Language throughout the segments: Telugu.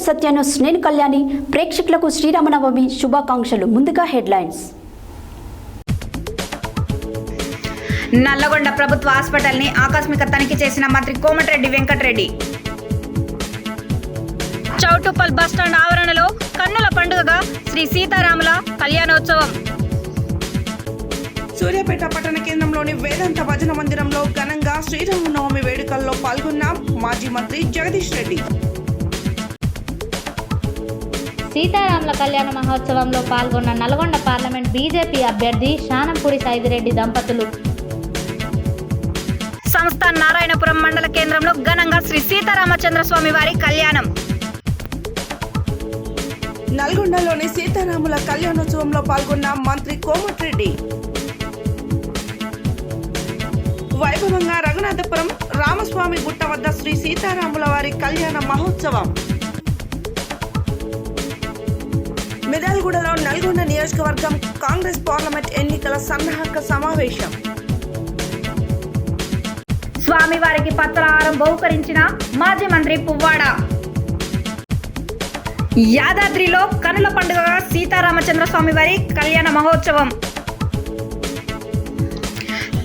సత్యాన్యూస్ నేను కళ్యాణి. ప్రేక్షకులకు శ్రీరామనవమి శుభాకాంక్షలు. ముందుగా హెడ్లైన్స్. నల్లగొండ ప్రభుత్వ హాస్పిటల్ని ఆకస్మిక తనిఖీ చేసిన మంత్రి కోమటిరెడ్డి వెంకటరెడ్డి. చౌటుప్పల్ బస్టాండ్ ఆవరణలో కన్నుల పండుగగా శ్రీ సీతారాముల కళ్యాణోత్సవం. సూర్యాపేట పట్టణ కేంద్రంలోని వేదాంత భజన మందిరంలో ఘనంగా శ్రీరామనవమి వేడుకల్లో పాల్గొన్న మాజీ మంత్రి జగదీష్ రెడ్డి. సీతారాముల కళ్యాణ మహోత్సవంలో పాల్గొన్న నల్గొండ పార్లమెంట్ బీజేపీ అభ్యర్థి శానంపూడి సైదిరెడ్డి దంపతులు. సంస్థ నారాయణపురం మండల కేంద్రంలో ఘనంగా శ్రీ సీతారామచంద్రస్వామి వారి కళ్యాణం. నల్గొండలోని సీతారాముల కళ్యాణోత్సవంలో పాల్గొన్న మంత్రి కోమటిరెడ్డి. వైభవంగా రఘునాథపురం రామస్వామి గుట్ట వద్ద శ్రీ సీతారాముల వారి కళ్యాణ మహోత్సవం. మిర్యాలగూడలో నల్గొండ నియోజకవర్గం కాంగ్రెస్ పార్లమెంట్ ఎన్నికల సన్నాహక సమావేశం. స్వామివారికి పత్రహారం బహుకరించిన మాజీ మంత్రి పువ్వాడ. యాదాద్రిలో కనుల పండుగగా సీతారామచంద్రస్వామి వారి కళ్యాణ మహోత్సవం.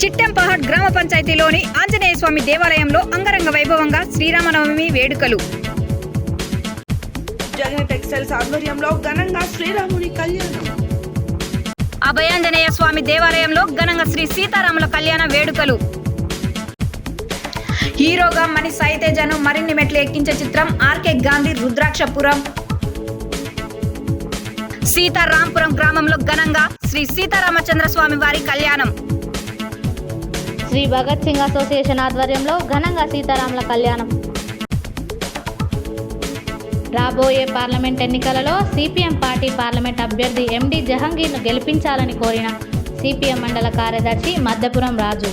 చిట్టెంపహాడ్ గ్రామ పంచాయతీలోని ఆంజనేయ స్వామి దేవాలయంలో అంగరంగ వైభవంగా శ్రీరామనవమి వేడుకలు. జగన్ టెక్స్టైల్స్ ఆధ్వర్యంలో ఘనంగా శ్రీరాముని కళ్యాణం. అభయాంజనేయ స్వామి దేవాలయంలో ఘనంగా శ్రీ సీతారాముల కళ్యాణ వేడుకలు. హీరోగా మణి సాయితేజను మరిన్ని మెట్లు ఎక్కించే చిత్రం ఆర్కే గాంధీ రుద్రాక్షపురం. సీతారాంపురం గ్రామంలో ఘనంగా శ్రీ సీతారామచంద్ర స్వామి వారి కళ్యాణం. శ్రీ భగత్ సింగ్ అసోసియేషన్ ఆధ్వర్యంలో ఘనంగా సీతారాముల కళ్యాణం. రాబోయే పార్లమెంట్ ఎన్నికలలో సిపిఎం పార్టీ పార్లమెంట్ అభ్యర్థి ఎండి జహంగీర్ను గెలిపించాలని కోరిన సిపిఎం మండల కార్యదర్శి మద్దపురం రాజు.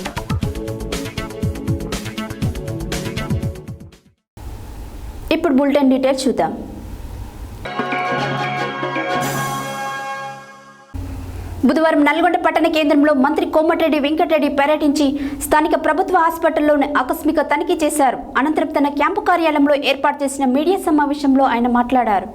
ఇప్పుడు బులెటిన్ డీటెయిల్స్ చూద్దాం. బుధవారం నల్గొండ పట్టణ కేంద్రంలో మంత్రి కోమటిరెడ్డి వెంకటరెడ్డి పర్యటించి స్థానిక ప్రభుత్వ హాస్పిటల్లోని ఆకస్మిక తనిఖీ చేశారు. అనంతరం తన క్యాంపు కార్యాలయంలో ఏర్పాటు చేసిన మీడియా సమావేశంలో ఆయన మాట్లాడారు.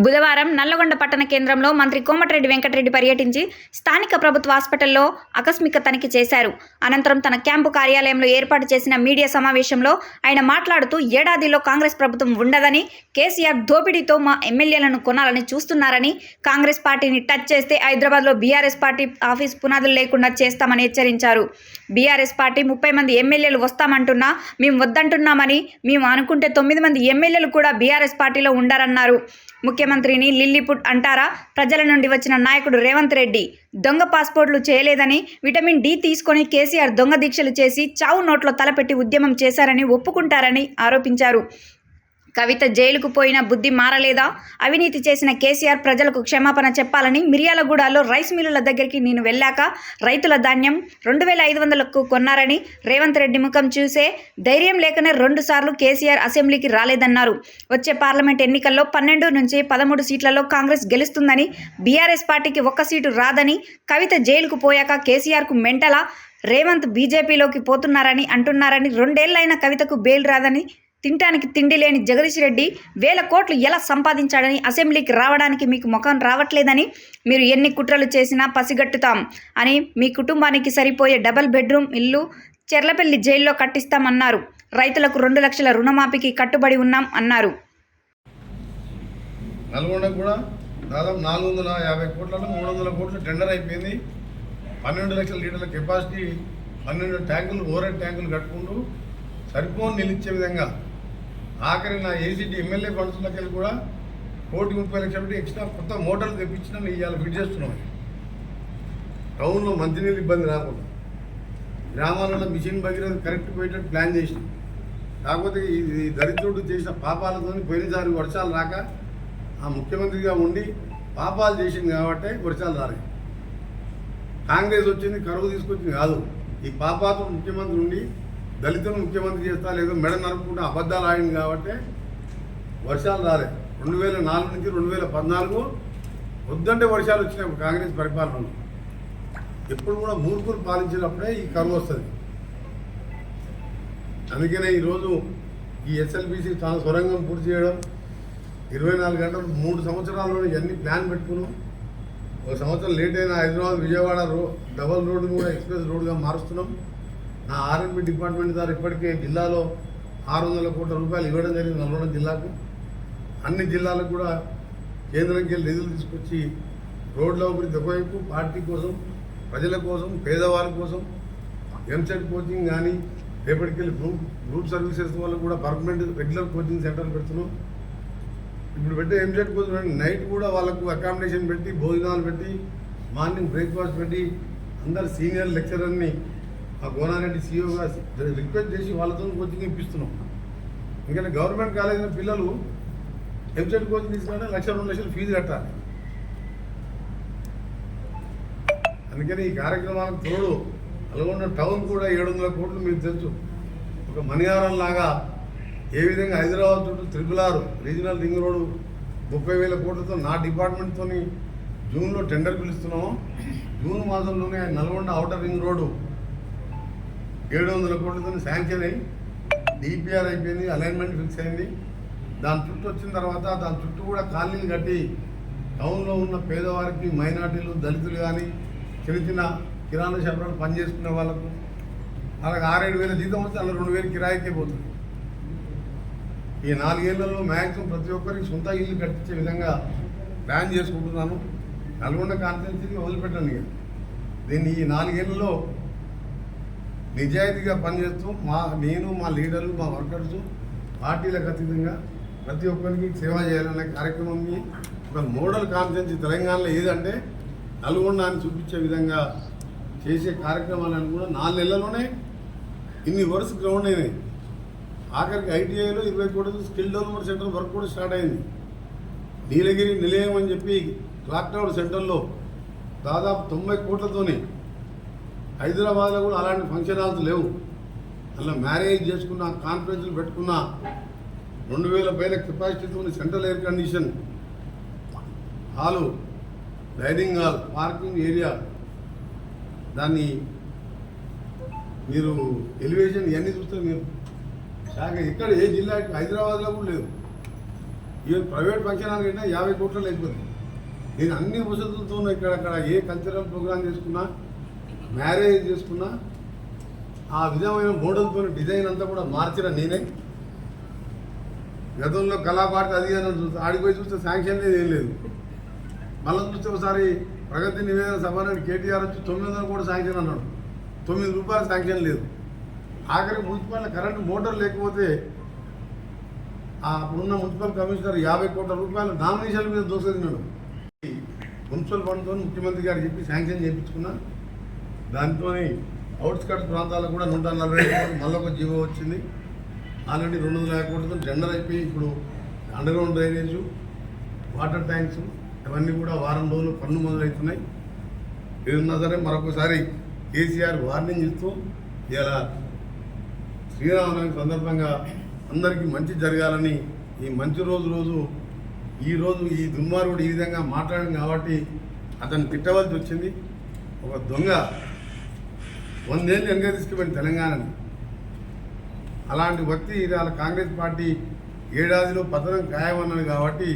బుధవారం నల్లగొండ పట్టణ కేంద్రంలో మంత్రి కోమటిరెడ్డి వెంకటరెడ్డి పర్యటించి స్థానిక ప్రభుత్వ హాస్పిటల్లో ఆకస్మిక తనిఖీ చేశారు. అనంతరం తన క్యాంపు కార్యాలయంలో ఏర్పాటు చేసిన మీడియా సమావేశంలో ఆయన మాట్లాడుతూ ఏడాదిలో కాంగ్రెస్ ప్రభుత్వం ఉండదని, కేసీఆర్ దోపిడీతో మా ఎమ్మెల్యేలను కొనాలని చూస్తున్నారని, కాంగ్రెస్ పార్టీని టచ్ చేస్తే హైదరాబాద్లో బీఆర్ఎస్ పార్టీ ఆఫీస్ పునాదులు లేకుండా చేస్తామని హెచ్చరించారు. బీఆర్ఎస్ పార్టీ 30 మంది ఎమ్మెల్యేలు వస్తామంటున్నా మేము వద్దంటున్నామని, మేము అనుకుంటే 9 మంది ఎమ్మెల్యేలు కూడా బీఆర్ఎస్ పార్టీలో ఉండారన్నారు. ముఖ్యమంత్రిని లిల్లీపుట్ అంటారా? ప్రజల నుండి వచ్చిన నాయకుడు రేవంత్ రెడ్డి దొంగ పాస్పోర్ట్లు చేయలేదని, విటమిన్ డి తీసుకొని కేసీఆర్ దొంగ దీక్షలు చేసి చావు నోట్లో తలపెట్టి ఉద్యమం చేశారని ఒప్పుకుంటారని ఆరోపించారు. కవిత జైలుకు పోయిన బుద్ధి మారలేదా? అవినీతి చేసిన కేసీఆర్ ప్రజలకు క్షమాపణ చెప్పాలని మిర్యాలగూడలో రైస్ మిల్లుల దగ్గరికి నేను వెళ్ళాక రైతుల ధాన్యం 2500కు కొన్నారని రేవంత్ రెడ్డి ముఖం చూసే ధైర్యం లేకనే 2 సార్లు కేసీఆర్ అసెంబ్లీకి రాలేదన్నారు. వచ్చే పార్లమెంట్ ఎన్నికల్లో 12 నుంచి 13 సీట్లలో కాంగ్రెస్ గెలుస్తుందని, బీఆర్ఎస్ పార్టీకి 1 సీటు రాదని, కవిత జైలుకు పోయాక కేసీఆర్కు మెంటలా, రేవంత్ బీజేపీలోకి పోతున్నారని అంటున్నారని, 2 ఏళ్లైన కవితకు బెయిల్ రాదని, తినటానికి తిండి లేని జగదీష్ రెడ్డి 1000 కోట్లు ఎలా సంపాదించాడని, అసెంబ్లీకి రావడానికి మీకు ముఖం రావట్లేదని, మీరు ఎన్ని కుట్రలు చేసినా పసిగట్టుతాం అని, మీ కుటుంబానికి సరిపోయే డబుల్ బెడ్రూమ్ ఇల్లు చెర్లపల్లి జైల్లో కట్టిస్తామన్నారు. రైతులకు 2 లక్షల రుణమాఫీకి కట్టుబడి ఉన్నాం అన్నారు. నల్గొండకు కూడా దాదాపు 450 కోట్లలో 300 కోట్లు టెండర్ అయిపోయింది. 12 లక్షల లీటర్ల కెపాసిటీ, 12 ట్యాంకులు ఓవర్ ట్యాంకులు కట్టుకుంటూ సరిపోని నిలిచే విధంగా ఆఖరి నా ఏసీటీ ఎమ్మెల్యే ఫండ్స్లోకి వెళ్ళి కూడా 1,30,00,000 ఎక్స్ట్రా కొత్త మోటార్లు తెప్పించినా ఇవాళ ఫిట్ చేస్తున్నాం. టౌన్లో మంచినీళ్ళు ఇబ్బంది రాకుండా గ్రామాలలో మిషన్ భగీరథ కరెక్ట్ పోయేటట్టు ప్లాన్ చేసినాం. కాకపోతే ఈ దరిద్రుడు చేసిన పాపాలతో పోయినసారి వర్షాలు రాక ఆ ముఖ్యమంత్రిగా ఉండి పాపాలు చేసింది కాబట్టి వర్షాలు రాలేదు. కాంగ్రెస్ వచ్చింది కరువు తీసుకొచ్చింది కాదు. ఈ పాపాతో ముఖ్యమంత్రి ఉండి దళితులను ముఖ్యమంత్రి చేస్తా లేదో మెడ నరుపుకుంటూ అబద్ధాలు ఆడింది కాబట్టి వర్షాలు రాలేదు. 2004 నుంచి 2014 వద్దంటే వర్షాలు వచ్చినాయి కాంగ్రెస్ పరిపాలనలో. ఎప్పుడు కూడా మూర్ఖులు పాలించినప్పుడే ఈ కరువు వస్తుంది. అందుకనే ఈరోజు ఈ ఎస్ఎల్బీసీ సొరంగం పూర్తి చేయడం 24 గంటలు 3 సంవత్సరాల్లో ఇవన్నీ ప్లాన్ పెట్టుకున్నాం. ఒక సంవత్సరం లేట్ అయిన హైదరాబాద్ విజయవాడ డబల్ రోడ్డు కూడా ఎక్స్ప్రెస్ రోడ్డుగా మారుస్తున్నాం. నా ఆర్ఎండ్బి డిపార్ట్మెంట్ ద్వారా ఇప్పటికే జిల్లాలో 600 కోట్ల రూపాయలు ఇవ్వడం జరిగింది నల్గొండ జిల్లాకు. అన్ని జిల్లాలకు కూడా కేంద్రంకి వెళ్ళి నిధులు తీసుకొచ్చి రోడ్ల అభివృద్ధి ఒకవైపు పార్టీ కోసం, ప్రజల కోసం, పేదవాళ్ళ కోసం ఎంసెట్ కోచింగ్ కానీ రేపటికెళ్ళి గ్రూప్ సర్వీసెస్ వల్ల కూడా పర్మనెంట్ రెగ్యులర్ కోచింగ్ సెంటర్లు పెడుతున్నాం. ఇప్పుడు పెట్టే ఎంసెట్ కోచింగ్ నైట్ కూడా వాళ్ళకు అకామిడేషన్ పెట్టి, భోజనాలు పెట్టి, మార్నింగ్ బ్రేక్ఫాస్ట్ పెట్టి అందరు సీనియర్ లెక్చరర్ని ఆ గోనారెడ్డి సీఈఓగా రిక్వెస్ట్ చేసి వాళ్ళతో కోచింగ్ ఇప్పిస్తున్నాం. ఎందుకంటే గవర్నమెంట్ కాలేజీలో పిల్లలు ఎంసెట్ కోచింగ్ తీసుకుంటే 1,00,000-2 లక్షలు ఫీజు కట్టాలి. అందుకని ఈ కార్యక్రమాలకు తోడు నల్గొండ టౌన్ కూడా 700 కోట్లు మీకు తెలుసు. ఒక మణిహారం లాగా ఏ విధంగా హైదరాబాద్ చుట్టూ RRR రీజనల్ రింగ్ రోడ్డు 30,000 కోట్లతో నా డిపార్ట్మెంట్తో జూన్లో టెండర్ పిలుస్తున్నాము. జూన్ మాసంలోనే నల్గొండ ఔటర్ రింగ్ రోడ్డు 700 కోట్లతో శాంక్షన్ అయ్యి డిపిఆర్ అయిపోయింది, అలైన్మెంట్ ఫిక్స్ అయింది. దాని చుట్టూ వచ్చిన తర్వాత దాని చుట్టూ కూడా కాలనీలు కట్టి టౌన్లో ఉన్న పేదవారికి, మైనార్టీలు, దళితులు కానీ చిన్న చిన్న కిరాణా షాపులను పనిచేసుకునే వాళ్ళకు వాళ్ళకి 6-7 వేల జీతం వస్తే అలా 2,000 కిరాయికే పోతుంది. ఈ 4 ఏళ్లలో మ్యాక్సిమం ప్రతి ఒక్కరికి సొంత ఇల్లు కట్టించే విధంగా ప్లాన్ చేసుకుంటున్నాను. నల్గొండ కాన్స్టిట్యున్సీని వదిలిపెట్టాను. ఇక దీన్ని ఈ 4 ఏళ్లలో నిజాయితీగా పనిచేస్తూ నేను మా లీడర్లు, మా వర్కర్స్ పార్టీలకు అతీతంగా ప్రతి ఒక్కరికి సేవ చేయాలనే కార్యక్రమాన్ని ఒక మోడల్ కాన్స్టిట్యున్సీ తెలంగాణలో ఏదంటే నల్గొండని చూపించే విధంగా చేసే కార్యక్రమాలను కూడా 4 నెలల్లోనే ఇన్ని వర్క్స్ గ్రౌండ్ అయినాయి. ఆఖరికి ఐటీఐలో 20 కోట్ల స్కిల్ డెవలప్మెంట్ సెంటర్ వర్క్ కూడా స్టార్ట్ అయింది. నీలగిరి నిలయం అని చెప్పి క్లాక్ టవర్ సెంటర్లో దాదాపు 90 కోట్లతోనే. హైదరాబాద్లో కూడా అలాంటి ఫంక్షన్ హాల్స్ లేవు. అలా మ్యారేజ్ చేసుకున్న, కాన్ఫరెన్స్లు పెట్టుకున్న 2,000 పైన కెపాసిటీతో central air condition hall, dining hall, parking area, దాన్ని మీరు ఎలివేషన్ ఇవన్నీ చూస్తే మీరు శాఖ ఎక్కడ ఏ జిల్లాకి హైదరాబాద్లో కూడా లేదు. ఈవెన్ ప్రైవేట్ ఫంక్షన్ హాల్ కంటే 50 కోట్లు అయిపోతుంది. నేను అన్ని వసతులతో ఇక్కడక్కడ ఏ కల్చరల్ ప్రోగ్రామ్ చేసుకున్నా, మ్యారేజ్ చేసుకున్నా ఆ విధమైన మోడల్తో డిజైన్ అంతా కూడా మార్చిన నేనే. గతంలో కళాపార్టీ అది చూస్తే ఆడిపోయి చూస్తే శాంక్షన్ లేదు, ఏం లేదు. మళ్ళీ చూస్తే ఒకసారి ప్రగతి నివేదన సభానికి కేటీఆర్ వచ్చి 900 కోట్లు శాంక్షన్ అన్నాడు. 9 రూపాయలు శాంక్షన్ లేదు. ఆఖరికి మున్సిపల్ కరెంటు మోటార్ లేకపోతే అప్పుడున్న మున్సిపల్ కమిషనర్ 50 కోట్ల రూపాయలు నామినేషన్ల మీద దోసేదిన్నాడు. మున్సిపల్ ఫండ్తో ముఖ్యమంత్రి గారు చెప్పి శాంక్షన్ చేయించుకున్నా. దాంతో అవుట్స్కట్స్ ప్రాంతాలకు కూడా 140 కోట్లు మళ్ళీ ఒక జీవో వచ్చింది. ఆల్రెడీ 250 కోట్లతో టెండర్ అయిపోయి ఇప్పుడు అండర్గ్రౌండ్ డ్రైనేజు, వాటర్ ట్యాంక్స్ ఇవన్నీ కూడా వారం రోజులు పనులు మొదలవుతున్నాయి. ఏదన్నా సరే మరొకసారి కేసీఆర్ వార్నింగ్ ఇస్తూ ఇలా శ్రీరామనవమి సందర్భంగా అందరికీ మంచి జరగాలని, ఈ మంచి రోజు ఈరోజు ఈ దుర్మార్గుడు ఈ విధంగా మాట్లాడింది కాబట్టి అతను తిట్టవలసి వచ్చింది. ఒక దొంగ 100 ఏళ్ళు వెనక తీసుకుపోయింది తెలంగాణని. అలాంటి వ్యక్తి ఇవాళ కాంగ్రెస్ పార్టీ ఏడాదిలో పతనం ఖాయమన్నది కాబట్టి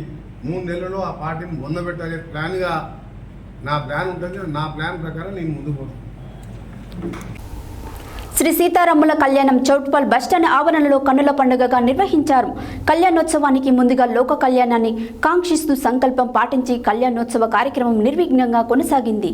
3 నెలల్లో ఆ పార్టీని పొందబెట్టాలి ప్లాన్గా నా ప్లాన్ ఉంటుంది. నా ప్లాన్ ప్రకారం నేను ముందుకు పోతాను. శ్రీ సీతారాముల కళ్యాణం చౌటుపల్ బస్టాండ్ ఆవరణలో కన్నుల పండుగగా నిర్వహించారు. కళ్యాణోత్సవానికి ముందుగా లోక కళ్యాణాన్ని కాంక్షిస్తూ సంకల్పం పాటించి కళ్యాణోత్సవ కార్యక్రమం నిర్విఘ్నంగా కొనసాగింది.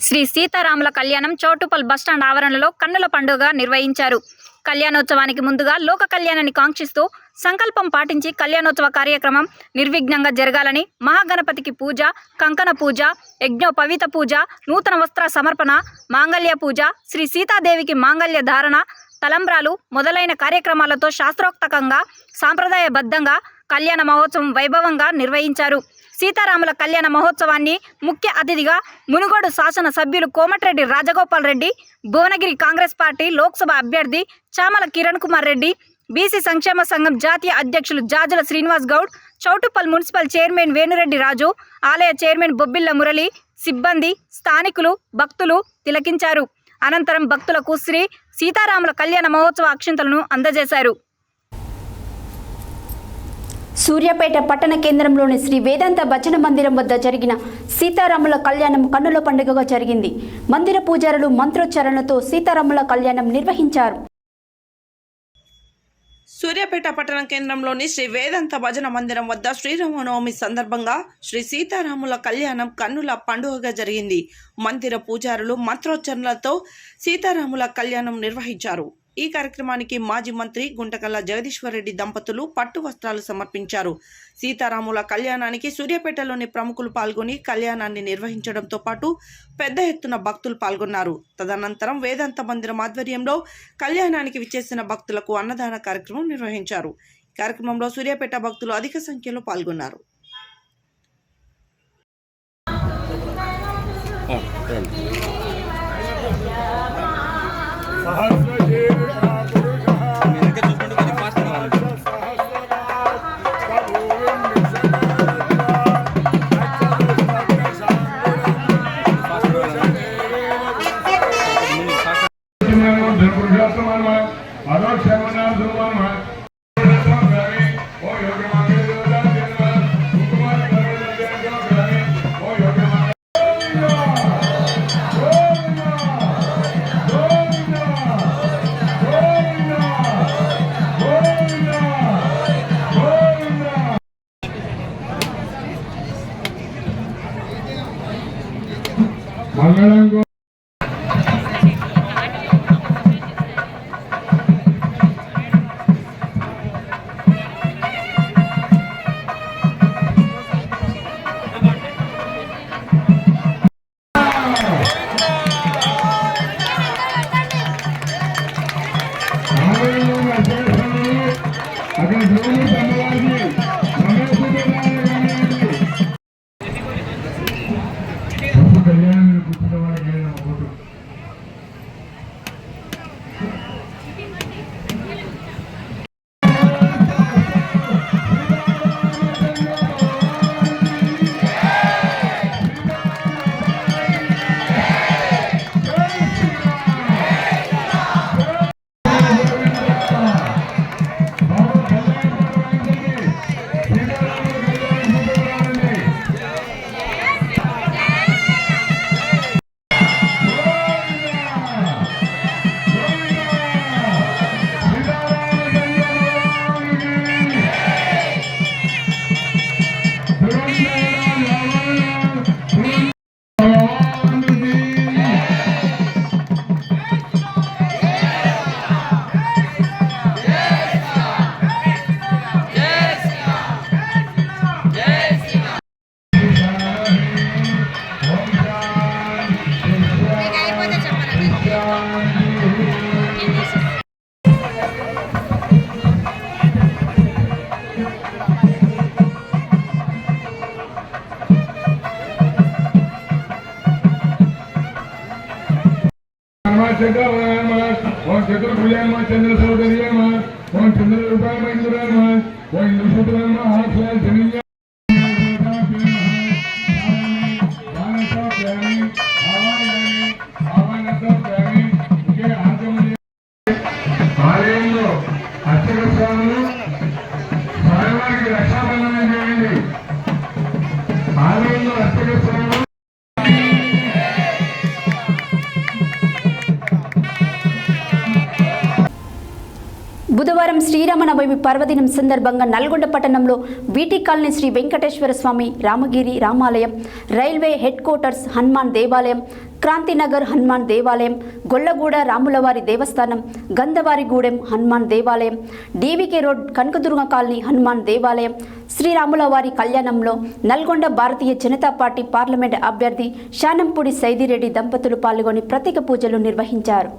శ్రీ సీతారాముల కళ్యాణం చౌటుపల్ బస్టాండ్ ఆవరణలో కన్నుల పండుగ నిర్వహించారు. కళ్యాణోత్సవానికి ముందుగా లోక కళ్యాణాన్ని కాంక్షిస్తూ సంకల్పం పాటించి కళ్యాణోత్సవ కార్యక్రమం నిర్విఘ్నంగా జరగాలని మహాగణపతికి పూజ, కంకణ పూజ, యజ్ఞోపవీత పూజ, నూతన వస్త్ర సమర్పణ, మాంగళ్య పూజ, శ్రీ సీతాదేవికి మాంగళ్య ధారణ, తలంబ్రాలు మొదలైన కార్యక్రమాలతో శాస్త్రోక్తంగా సాంప్రదాయబద్ధంగా కళ్యాణ మహోత్సవం వైభవంగా నిర్వహించారు. సీతారాముల కళ్యాణ మహోత్సవాన్ని ముఖ్య అతిథిగా మునుగోడు శాసన సభ్యులు కోమటిరెడ్డి రాజగోపాల్ రెడ్డి, భువనగిరి కాంగ్రెస్ పార్టీ లోక్సభ అభ్యర్థి చామల కిరణ్ కుమార్ రెడ్డి, బీసీ సంక్షేమ సంఘం జాతీయ అధ్యక్షులు జాజుల శ్రీనివాస్ గౌడ్, చౌటుప్పల్ మున్సిపల్ చైర్మన్ వేణురెడ్డి రాజు, ఆలయ చైర్మన్ బొబ్బిళ్ల మురళి, సిబ్బంది, స్థానికులు, భక్తులు తిలకించారు. అనంతరం భక్తులకు శ్రీ సీతారాముల కళ్యాణ మహోత్సవ అక్షింతలను అందజేశారు. సూర్యాపేట పట్టణ కేంద్రంలోని శ్రీ వేదాంత భజన మందిరం వద్ద జరిగిన సీతారాముల కళ్యాణం కన్నుల పండుగగా జరిగింది. మందిర పూజారులు మంత్రోచ్చారణలతో సీతారాముల కళ్యాణం నిర్వహించారు. సూర్యాపేట పట్టణ కేంద్రంలోని శ్రీ వేదాంత భజన మందిరం వద్ద శ్రీరామనవమి సందర్భంగా శ్రీ సీతారాముల కళ్యాణం కన్నుల పండుగగా జరిగింది. మందిర పూజారులు మంత్రోచ్చరణలతో సీతారాముల కళ్యాణం నిర్వహించారు. ఈ కార్యక్రమానికి మాజీ మంత్రి గుంటకల్ల జగదీశ్వర్ రెడ్డి దంపతులు పట్టు వస్త్రాలు సమర్పించారు. సీతారాముల కళ్యాణానికి సూర్యాపేటలోని ప్రముఖులు పాల్గొని కళ్యాణాన్ని నిర్వహించడంతో పాటు పెద్ద ఎత్తున భక్తులు పాల్గొన్నారు. తదనంతరం వేదాంత మందిరం ఆధ్వర్యంలో కళ్యాణానికి విచ్చేసిన భక్తులకు అన్నదాన కార్యక్రమం నిర్వహించారు. ఈ కార్యక్రమంలో సూర్యాపేట భక్తులు అధిక సంఖ్యలో పాల్గొన్నారు. మంగళంగో చంద్ర సౌదర్యమ చంద్ర రూపాయ ఇంద్రమ ఆలయంలో అర్చక స్వాములు స్వామివారికి రక్షాబంధనం చేయండి. ఆలయంలో అర్చక స్వాములు బుధవారం శ్రీరామనవమి పర్వదినం సందర్భంగా నల్గొండ పట్టణంలో వీటి కాలనీ శ్రీ వెంకటేశ్వర స్వామి రామగిరి రామాలయం, రైల్వే హెడ్ క్వార్టర్స్ హనుమాన్ దేవాలయం, క్రాంతినగర్ హనుమాన్ దేవాలయం, గొల్లగూడ రాములవారి దేవస్థానం, గంధవారిగూడెం హనుమాన్ దేవాలయం, DVK road Kanakadurga colony Hanuman దేవాలయం, శ్రీరాములవారి కళ్యాణంలో నల్గొండ భారతీయ జనతా పార్టీ పార్లమెంట్ అభ్యర్థి శానంపూడి సైదిరెడ్డి దంపతులు పాల్గొని ప్రత్యేక పూజలు నిర్వహించారు.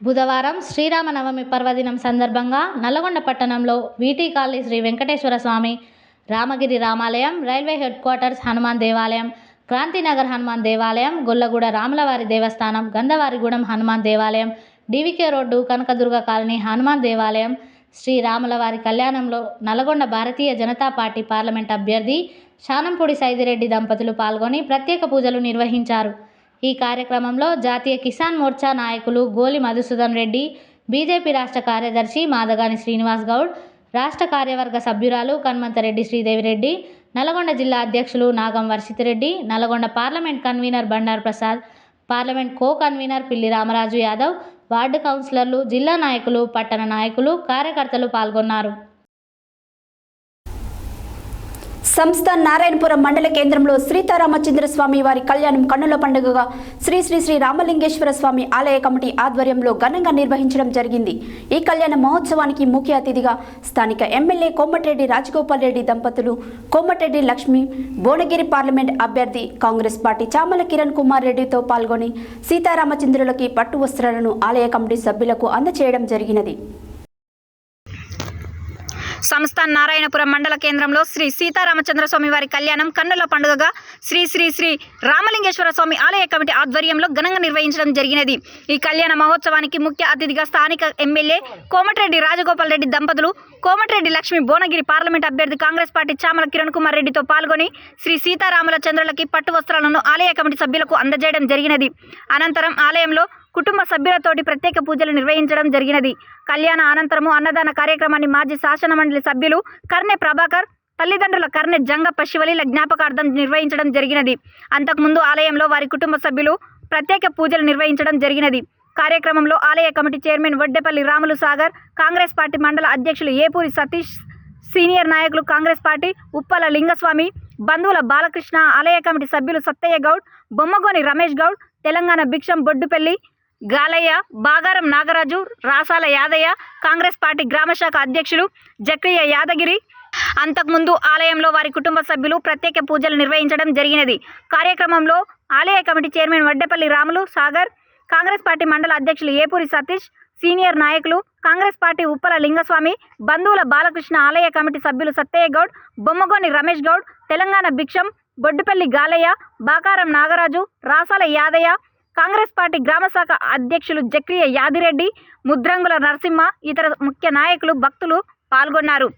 బుధవారం శ్రీరామనవమి పర్వదినం సందర్భంగా నల్లగొండ పట్టణంలో వీటి కాలనీ శ్రీ వెంకటేశ్వర స్వామి రామగిరి రామాలయం, రైల్వే హెడ్ క్వార్టర్స్ హనుమాన్ దేవాలయం, క్రాంతినగర్ హనుమాన్ దేవాలయం, గొల్లగూడ రాములవారి దేవస్థానం, గంధవారిగూడెం హనుమాన్ దేవాలయం, DVK road Kanakadurga colony Hanuman దేవాలయం, శ్రీరాములవారి కళ్యాణంలో నల్గొండ భారతీయ జనతా పార్టీ పార్లమెంట్ అభ్యర్థి శానంపూడి సైదిరెడ్డి దంపతులు పాల్గొని ప్రత్యేక పూజలు నిర్వహించారు. ఈ కార్యక్రమంలో జాతీయ కిసాన్ మోర్చా నాయకులు గోలి మధుసూదన్ రెడ్డి, బీజేపీ రాష్ట్ర కార్యదర్శి మాదగాని శ్రీనివాస్ గౌడ్, రాష్ట్ర కార్యవర్గ సభ్యురాలు కన్మంతరెడ్డి శ్రీదేవిరెడ్డి, నల్గొండ జిల్లా అధ్యక్షులు Nagam Varshithireddy, Nalgonda parliament convener Bandaru Prasad, parliament co convener Pilli Ramaraju Yadav, ward కౌన్సిలర్లు, జిల్లా నాయకులు, పట్టణ నాయకులు, కార్యకర్తలు పాల్గొన్నారు. సంస్థ నారాయణపురం మండల కేంద్రంలో సీతారామచంద్రస్వామి వారి కళ్యాణం కన్నుల పండుగగా శ్రీ శ్రీ శ్రీ రామలింగేశ్వర స్వామి ఆలయ కమిటీ ఆధ్వర్యంలో ఘనంగా నిర్వహించడం జరిగింది. ఈ కళ్యాణ మహోత్సవానికి ముఖ్య అతిథిగా స్థానిక ఎమ్మెల్యే కోమటిరెడ్డి రాజగోపాల్ రెడ్డి దంపతులు, కోమటిరెడ్డి లక్ష్మి, భువనగిరి పార్లమెంట్ అభ్యర్థి కాంగ్రెస్ పార్టీ చామల కిరణ్ కుమార్ రెడ్డితో పాల్గొని సీతారామచంద్రులకి పట్టు వస్త్రాలను ఆలయ కమిటీ సభ్యులకు అందజేయడం జరిగినది. సంస్థ నారాయణపురం మండల కేంద్రంలో శ్రీ సీతారామచంద్రస్వామి వారి కళ్యాణం కన్నుల పండుగగా శ్రీ శ్రీ శ్రీ రామలింగేశ్వర స్వామి ఆలయ కమిటీ ఆధ్వర్యంలో ఘనంగా నిర్వహించడం జరిగినది. ఈ కళ్యాణ మహోత్సవానికి ముఖ్య అతిథిగా స్థానిక ఎమ్మెల్యే కోమటిరెడ్డి రాజగోపాల్ రెడ్డి దంపతులు, కోమటిరెడ్డి లక్ష్మి, భువనగిరి పార్లమెంట్ అభ్యర్థి కాంగ్రెస్ పార్టీ చామల కిరణ్ కుమార్ రెడ్డితో పాల్గొని శ్రీ సీతారాముల చంద్రులకి పట్టు వస్త్రాలను ఆలయ కమిటీ సభ్యులకు అందజేయడం జరిగినది. అనంతరం ఆలయంలో కుటుంబ సభ్యులతోటి ప్రత్యేక పూజలు నిర్వహించడం జరిగినది. కళ్యాణ అనంతరము అన్నదాన కార్యక్రమాన్ని మాజీ శాసన మండలి సభ్యులు కర్నె ప్రభాకర్ తల్లిదండ్రుల కర్నె జంగప్ప శివలీల జ్ఞాపకార్థం నిర్వహించడం జరిగినది. అంతకుముందు ఆలయంలో వారి కుటుంబ సభ్యులు ప్రత్యేక పూజలు నిర్వహించడం జరిగినది. కార్యక్రమంలో ఆలయ committee chairman Vaddepalli Ramulu Sagar, Congress party మండల అధ్యక్షులు ఏపూరి సతీష్, సీనియర్ నాయకులు కాంగ్రెస్ పార్టీ ఉప్పల లింగస్వామి, బంధువుల బాలకృష్ణ, ఆలయ కమిటీ సభ్యులు సత్తయ్య గౌడ్, బొమ్మగోని రమేష్ గౌడ్, తెలంగాణ భిక్షం బొడ్డుపల్లి గాలయ్య, బాగారం నాగరాజు, రాసాల యాదయ్య, కాంగ్రెస్ పార్టీ గ్రామశాఖ అధ్యక్షులు జక్రియ యాదగిరి. అంతకుముందు ఆలయంలో వారి కుటుంబ సభ్యులు ప్రత్యేక పూజలు నిర్వహించడం జరిగినది. కార్యక్రమంలో ఆలయ committee chairman Vaddepalli Ramulu Sagar, Congress party మండల అధ్యక్షులు ఏపూరి సతీష్, సీనియర్ నాయకులు కాంగ్రెస్ పార్టీ ఉప్పల లింగస్వామి, బంధువుల బాలకృష్ణ, ఆలయ కమిటీ సభ్యులు సత్తయ్య గౌడ్, బొమ్మగోని రమేష్ గౌడ్, తెలంగాణ భిక్షం బొడ్డుపల్లి గాలయ్య, బాకారం నాగరాజు, రాసాల యాదయ్య, కాంగ్రెస్ పార్టీ గ్రామశాఖ అధ్యక్షులు జక్రియ యాదిరెడ్డి, ముద్రంగుల నరసింహ, ఇతర ముఖ్య నాయకులు, భక్తులు పాల్గొన్నారు.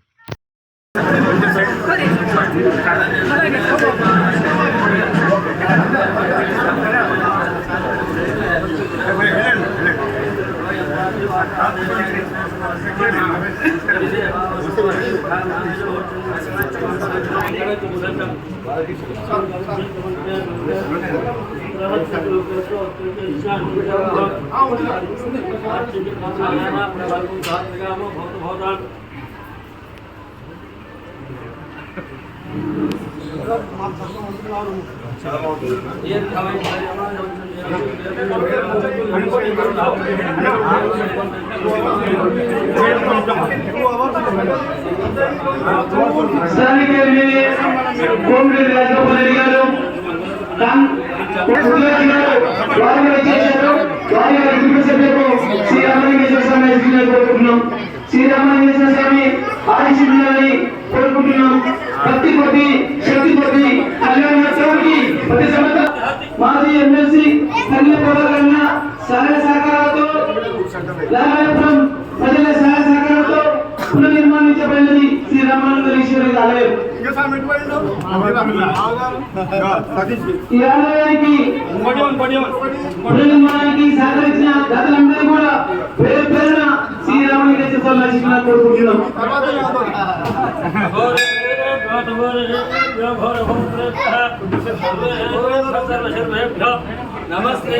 స్థానిక ఎమ్మెల్యే కోమటిరెడ్డి రాజగోపాల్ రెడ్డి గారు శ్రీ రామలింగేశ్వర స్వామి కోరుకుంటున్నాం. శ్రీ రామలింగేశ్వర స్వామి ఆశీస్సులని కోరుకుంటున్నాం. భక్తి కొద్ది, శక్తి కొద్ది కళ్యాణోత్సవానికి ప్రతి సంవత్సరం మాజీ ఎమ్మెల్సీ కన్య పోరాటన్న సహాయ సహకారాలతో నారాయణపురం ప్రజల సహాయ సహకారాలతో పునర్నిర్మాణించబడినది శ్రీ రామలింగేశ్వర ఆలయం. ఈ ఆలయానికి పునర్నిర్మాణానికి సహకరించిన దాతలందరూ కూడా పేరు పేరున శ్రీ రామలింగేశ్వర స్వామి ఆశీస్సులను కోరుకుంటున్నాం. నమస్తే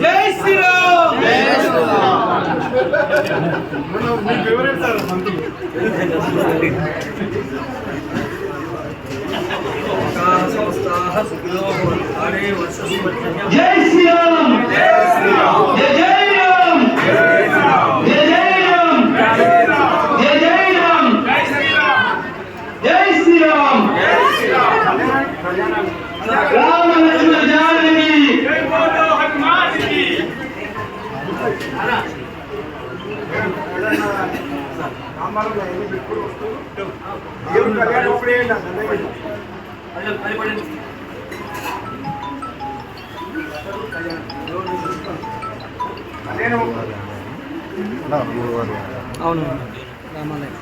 జై శ్రీరామ్. జై శ్రీరామ్. జై శ్రీరామ్. జై రామ్. అవును రామాలయం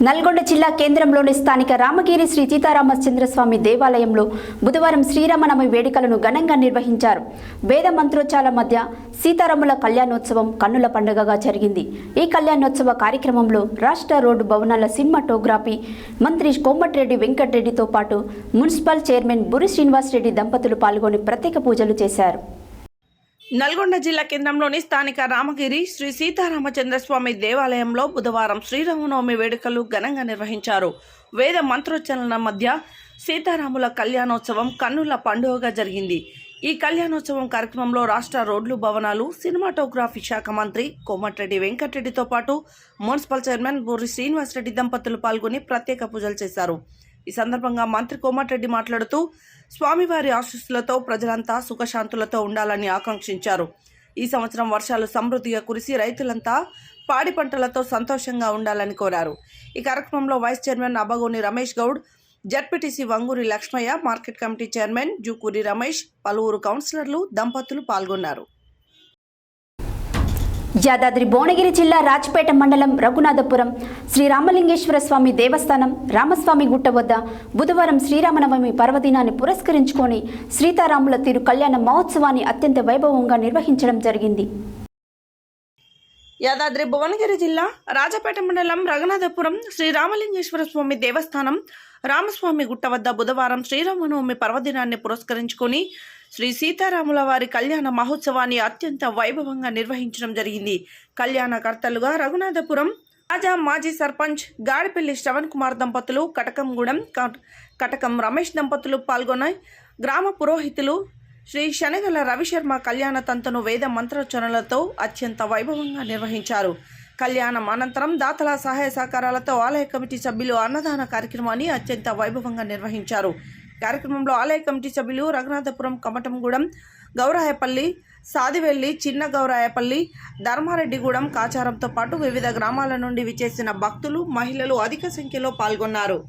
నల్గొండ జిల్లా కేంద్రంలోని స్థానిక రామగిరి శ్రీ సీతారామచంద్రస్వామి దేవాలయంలో బుధవారం శ్రీరామనవమి వేడుకలను ఘనంగా నిర్వహించారు. వేద మంత్రోచ్చాల మధ్య సీతారాముల కళ్యాణోత్సవం కన్నుల పండుగగా జరిగింది. ఈ కళ్యాణోత్సవ కార్యక్రమంలో రాష్ట్ర రోడ్డు భవనాల సినిమాటోగ్రఫీ మంత్రి కోమటిరెడ్డి వెంకటరెడ్డితో పాటు మున్సిపల్ చైర్మన్ బురి శ్రీనివాసరెడ్డి దంపతులు పాల్గొని ప్రత్యేక పూజలు చేశారు. నల్గొండ జిల్లా కేంద్రంలోని స్థానిక రామగిరి శ్రీ సీతారామచంద్రస్వామి దేవాలయంలో బుధవారం శ్రీరామనవమి వేడుకలు ఘనంగా నిర్వహించారు. వేద మంత్రోచ్చరణల మధ్య సీతారాముల కళ్యాణోత్సవం కన్నుల పండుగగా జరిగింది. ఈ కళ్యాణోత్సవం కార్యక్రమంలో రాష్ట్ర రోడ్లు భవనాలు సినిమాటోగ్రఫీ శాఖ మంత్రి కోమటిరెడ్డి వెంకటరెడ్డితో పాటు మున్సిపల్ చైర్మన్ బుర్రి శ్రీనివాసరెడ్డి దంపతులు పాల్గొని ప్రత్యేక పూజలు చేశారు. ఈ సందర్భంగా మంత్రి కోమటిరెడ్డి మాట్లాడుతూ స్వామివారి ఆశీస్సులతో ప్రజలంతా సుఖశాంతులతో ఉండాలని ఆకాంక్షించారు. ఈ సంవత్సరం వర్షాలు సమృద్ధిగా కురిసి రైతులంతా పాడి పంటలతో సంతోషంగా ఉండాలని కోరారు. ఈ కార్యక్రమంలో vice chairman Abbagoni Ramesh Goud, ZPTC Vanguri Lakshmaiah, market committee chairman Jukuri Ramesh, పలువురు కౌన్సిలర్లు దంపతులు పాల్గొన్నారు. యాదాద్రి భువనగిరి జిల్లా రాజ్పేట మండలం రఘునాథపురం శ్రీ రామలింగేశ్వర స్వామి దేవస్థానం రామస్వామి గుట్ట వద్ద బుధవారం శ్రీరామనవమి పర్వదినాన్ని పురస్కరించుకొని సీతారాముల తిరు కళ్యాణ మహోత్సవాన్ని అత్యంత వైభవంగా నిర్వహించడం జరిగింది. యాదాద్రి భువనగిరి జిల్లా రాజపేట మండలం రఘునాథపురం శ్రీ రామలింగేశ్వర స్వామి దేవస్థానం రామస్వామి గుట్ట వద్ద బుధవారం శ్రీరామనవమి పర్వదినాన్ని పురస్కరించుకొని శ్రీ సీతారాముల వారి కళ్యాణ మహోత్సవాన్ని అత్యంత వైభవంగా నిర్వహించడం జరిగింది. కళ్యాణకర్తలుగా రఘునాథపురం రాజా మాజీ సర్పంచ్ గాడిపల్లి శ్రవణ్ కుమార్ దంపతులు, కటకం రమేష్ దంపతులు పాల్గొన్న గ్రామ పురోహితులు శ్రీ శనగల రవిశర్మ కళ్యాణ తంతును వేద మంత్రోచ్చరణలతో అత్యంత వైభవంగా నిర్వహించారు. కళ్యాణం అనంతరం దాతల సహాయ సహకారాలతో ఆలయ కమిటీ సభ్యులు అన్నదాన కార్యక్రమాన్ని అత్యంత వైభవంగా నిర్వహించారు. కార్యక్రమంలో ఆలయ కమిటీ సభ్యులు రఘునాథపురం, కమటంగూడెం, గౌరాయపల్లి, సాదివెల్లి, చిన్న గౌరాయపల్లి, ధర్మారెడ్డిగూడెం, కాచారంతో పాటు వివిధ గ్రామాల నుండి విచ్చేసిన భక్తులు, మహిళలు అధిక సంఖ్యలో పాల్గొన్నారు.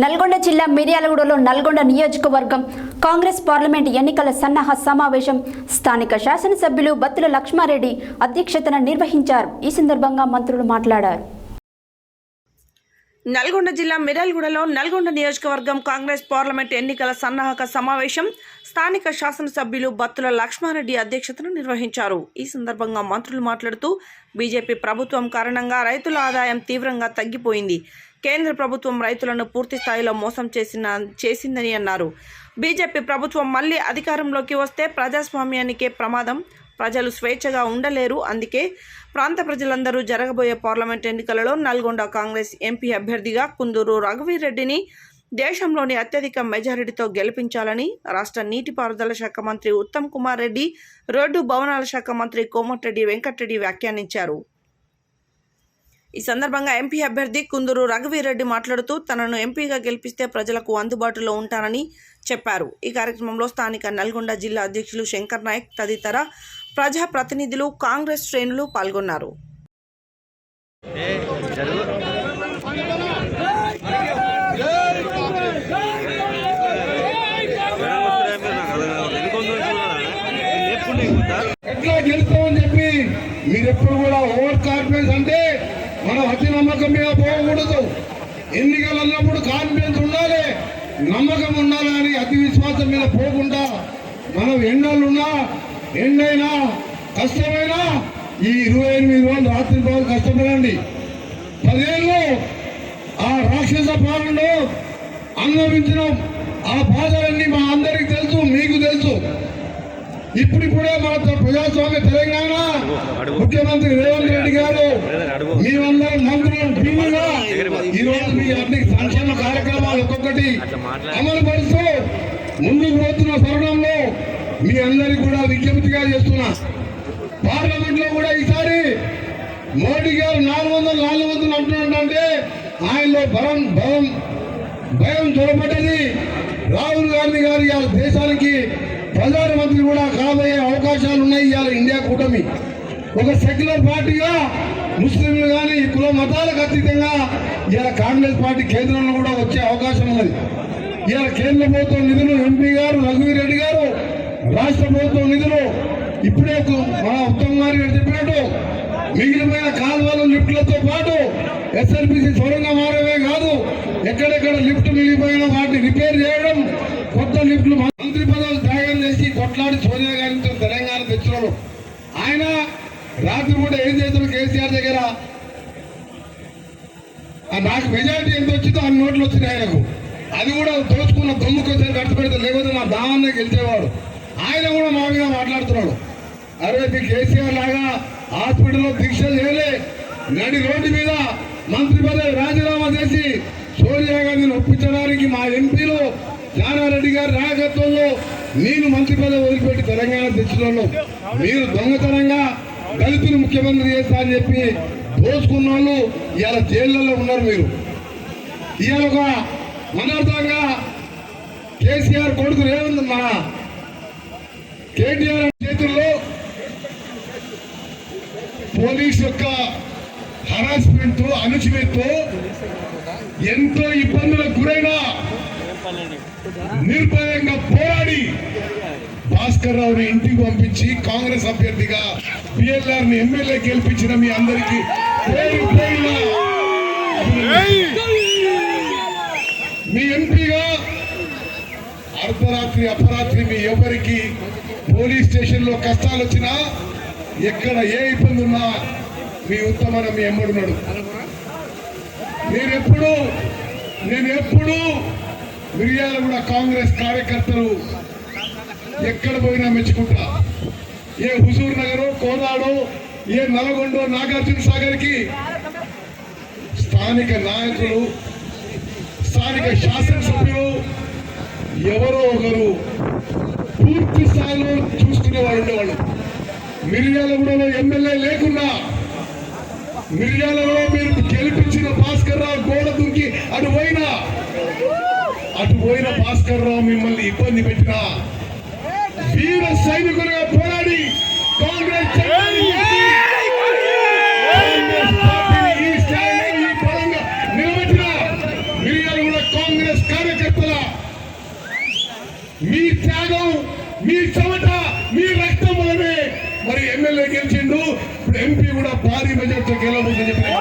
నల్గొండ జిల్లా మిర్యాలగూడలో నల్గొండ నియోజకవర్గం కాంగ్రెస్ పార్లమెంట్ ఎన్నికల సన్నాహ సమావేశం స్థానిక శాసనసభ్యులు బత్తుల లక్ష్మారెడ్డి అధ్యక్షతన నిర్వహించారు. ఈ సందర్భంగా మంత్రులు మాట్లాడారు. నల్గొండ జిల్లా మిర్యాలగూడలో నల్గొండ నియోజకవర్గం కాంగ్రెస్ పార్లమెంట్ ఎన్నికల సన్నాహక సమావేశం స్థానిక శాసనసభ్యులు బత్తుల లక్ష్మారెడ్డి అధ్యక్షతన నిర్వహించారు. ఈ సందర్భంగా మంత్రులు మాట్లాడుతూ బీజేపీ ప్రభుత్వం కారణంగా రైతుల ఆదాయం తీవ్రంగా తగ్గిపోయింది. కేంద్ర ప్రభుత్వం రైతులను పూర్తి స్థాయిలో మోసం చేసిందని అన్నారు. బీజేపీ ప్రభుత్వం మళ్లీ అధికారంలోకి వస్తే ప్రజాస్వామ్యానికే ప్రమాదం, ప్రజలు స్వేచ్ఛగా ఉండలేరు. అందుకే ప్రాంత ప్రజలందరూ జరగబోయే పార్లమెంట్ ఎన్నికలలో నల్గొండ కాంగ్రెస్ ఎంపీ అభ్యర్థిగా కుందూరు రఘువీరెడ్డిని దేశంలోని అత్యధిక మెజారిటీతో గెలిపించాలని రాష్ట్ర నీటిపారుదల శాఖ మంత్రి ఉత్తమ్ కుమార్ రెడ్డి, రోడ్డు భవనాల శాఖ మంత్రి కోమటిరెడ్డి వెంకటరెడ్డి వ్యాఖ్యానించారు. ఈ సందర్భంగా ఎంపీ అభ్యర్థి కుందూరు రఘువీరెడ్డి మాట్లాడుతూ తనను ఎంపీగా గెలిపిస్తే ప్రజలకు అందుబాటులో ఉంటానని చెప్పారు. ఈ కార్యక్రమంలో స్థానిక నల్గొండ జిల్లా అధ్యక్షులు శంకర్ నాయక్ తదితర ప్రజాప్రతినిధులు, కాంగ్రెస్ శ్రేణులు పాల్గొన్నారు. ఎట్లా గెలుస్తామని చెప్పి మీరెప్పుడు కూడా ఓవర్ కాన్ఫిడెన్స్ అంటే మనం వచ్చిన నమ్మకం మీద పోకూడదు. ఎన్నికలు అన్నప్పుడు కాన్ఫిడెన్స్ ఉండాలి, నమ్మకం ఉండాలి అని అతి విశ్వాసం మీద పోకుండా మనం ఎన్నాళ్ళున్నా ఎన్నైనా కష్టమైనా ఈ 28 రోజులు రాత్రి రోజులు కష్టపడండి. 10 ఏళ్ళు ఆ రాక్షస పాలనలో అనుభవించిన ఆ బాధలన్నీ మా అందరికి తెలుసు, మీకు తెలుసు. ఇప్పుడిప్పుడే మన ప్రజాస్వామ్య తెలంగాణ ముఖ్యమంత్రి రేవంత్ రెడ్డి గారు మేమందరం మంత్రులను టీవీగా ఈరోజు మీ అన్ని సంక్షేమ కార్యక్రమాలు ఒక్కొక్కటి అమలు పరుస్తూ ముందుకు పోతున్న తరుణంలో మీ అందరికి కూడా విజ్ఞప్తిగా చేస్తున్నా. పార్లమెంట్ లో కూడా ఈసారి మోడీ గారు 400 అంటున్నాడంటే ఆయనలో భయం చొరబడ్డది. రాహుల్ గాంధీ గారు ఇవాళ దేశానికి ప్రధానమంత్రి కూడా కాబోయే అవకాశాలు ఉన్నాయి. ఇవాళ ఇండియా కూటమి ఒక సెక్యులర్ పార్టీగా ముస్లింలు కానీ కుల మతాలకు అతీతంగా ఇవాళ కాంగ్రెస్ పార్టీ కేంద్రంలో కూడా వచ్చే అవకాశం ఉన్నది. ఇవాళ కేంద్ర ప్రభుత్వం నిధులు ఎంపీ గారు రఘువీర్ రెడ్డి గారు, రాష్ట్ర ప్రభుత్వం నిధులు ఇప్పుడే మన ఉత్తమ్ కుమార్ గారు చెప్పినట్టు మిగిలిపోయిన కాలువలు లిఫ్ట్లతో పాటు ఎస్ఎల్బిసి సొరంగ మారమే కాదు, ఎక్కడెక్కడ లిఫ్ట్ మిగిలిపోయిన వాటిని రిపేర్ చేయడం, కొత్త లిఫ్ట్లు మంత్రి పదవులు త్యాగం చేసి కొట్లాడి సోనియా గారితో తెలంగాణ తెచ్చినాడు. ఆయన రాత్రి కూడా ఏం చేశారు కేసీఆర్ దగ్గర, నాకు మెజారిటీ ఎంత వచ్చిందో అన్ని నోట్లు వచ్చినాయి ఆయనకు. అది కూడా దోచుకున్న దొమ్ముకొచ్చారు ఖర్చు పెడితే, లేకపోతే మా దావన్నే గెలిచేవాడు. ఆయన కూడా మా మీద మాట్లాడుతున్నాడు. అరే మీ కేసీఆర్ లాగా హాస్పిటల్లో దీక్ష చేయలే, నడి రోడ్డు మీద మంత్రి పదవి రాజీనామా చేసి సోనియా గాంధీని ఒప్పించడానికి మా ఎంపీలు జానారెడ్డి గారి నాయకత్వంలో నేను మంత్రి పదవి వదిలిపెట్టి తెలంగాణ తెచ్చినోళ్ళు. మీరు దొంగతనంగా దళితులు ముఖ్యమంత్రి చేస్తా అని చెప్పి దోచుకున్న వాళ్ళు ఇవాళ జైళ్లలో ఉన్నారు. మీరు ఇవాళ ఒక మనర్థంగా కేసీఆర్ కొడుకు రేవంత్ మన కేటీఆర్ చేతుల్లో పోలీసు యొక్క హరాస్మెంట్ అణచివేతతో ఎంతో ఇబ్బందులకు గురైనా నిర్భయంగా పోరాడి భాస్కర్ రావుని ఇంటికి పంపించి కాంగ్రెస్ అభ్యర్థిగా పిఎల్ఆర్ ని ఎమ్మెల్యే గెలిపించిన మీ అందరికీ మీ ఎంపీగా అర్ధరాత్రి అపరాత్రి మీ ఎవరికి పోలీస్ స్టేషన్ లో కష్టాలు వచ్చినా ఎక్కడ ఏ ఇబ్బంది ఉన్నా మీ ఉత్తమన మీ ఎమ్మడున్నాడు. నేను ఎప్పుడు మిర్యాల కూడా కాంగ్రెస్ కార్యకర్తలు ఎక్కడ పోయినా మెచ్చుకుంటా. ఏ హుజూర్ నగర్, కోదాడో, ఏ నల్గొండ, నాగార్జున సాగర్ కి స్థానిక నాయకులు, స్థానిక శాసనసభ్యులు ఎవరో ఒకరు పూర్తి స్థాయిలో చూసుకునేవాడు ఉండేవాళ్ళు. మిర్యాలగూడలో ఎమ్మెల్యే లేకున్నా మిర్యాలలో మీరు గెలిపించిన భాస్కర్ రావు గోడ దుంకి అటు పోయిన భాస్కర్ రావు మిమ్మల్ని ఇబ్బంది పెట్టిన వీర సైనికులుగా పోరాడి కాంగ్రెస్ నిలబెట్టిన మిర్యాలగూడ కాంగ్రెస్ కార్యకర్తల మీ త్యాగం, మీ చెమట, మీ రక్తం వల్లనే మరి ఎమ్మెల్యే గెలిచిండు. ఇప్పుడు ఎంపీ కూడా భారీ మెజార్టీతో గెలవబోతుందని చెప్పి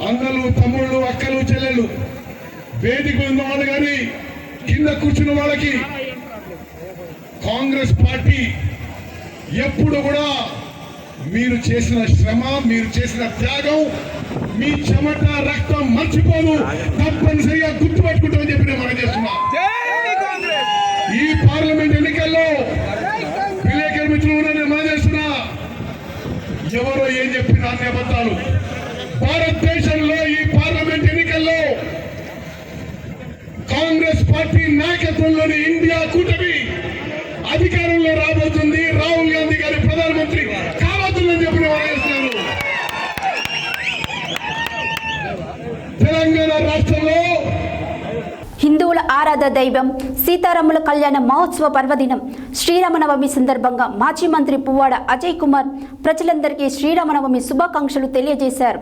అన్నలు, తమ్ముళ్ళు, అక్కలు, చెల్లెళ్ళు, వేదిక ఉన్న వాళ్ళు కానీ కింద కూర్చున్న వాళ్ళకి కాంగ్రెస్ పార్టీ ఎప్పుడు కూడా మీరు చేసిన శ్రమ, మీరు చేసిన త్యాగం, మీ చెమట రక్తం మర్చిపోదు, తప్పనిసరిగా గుర్తుపెట్టుకుంటామని చెప్పి నేను మనం చేస్తున్నా. ఈ పార్లమెంట్ ఎన్నికల్లో విలేకరు మిత్రులు నేను మనం చేస్తున్నా. ఎవరో ఏం చెప్పినా అన్ని అబద్ధాలు. భారతదేశంలో ఈ పార్లమెంట్ ఎన్నికల్లో కాంగ్రెస్ పార్టీ నాయకత్వంలోని ఇండియా కూటమి అధికారంలో రాబోతుంది. రాహుల్ గాంధీ గారి ప్రధానమంత్రి కావద్దని చెప్పిన వారు తెలంగాణ రాష్ట్రంలో హిందువుల ఆరాధ దైవం సీతారాముల కళ్యాణ మహోత్సవ పర్వదినం శ్రీరామనవమి సందర్భంగా మాజీ మంత్రి పువ్వాడ అజయ్ కుమార్ ప్రజలందరికీ శ్రీరామనవమి శుభాకాంక్షలు తెలియజేశారు.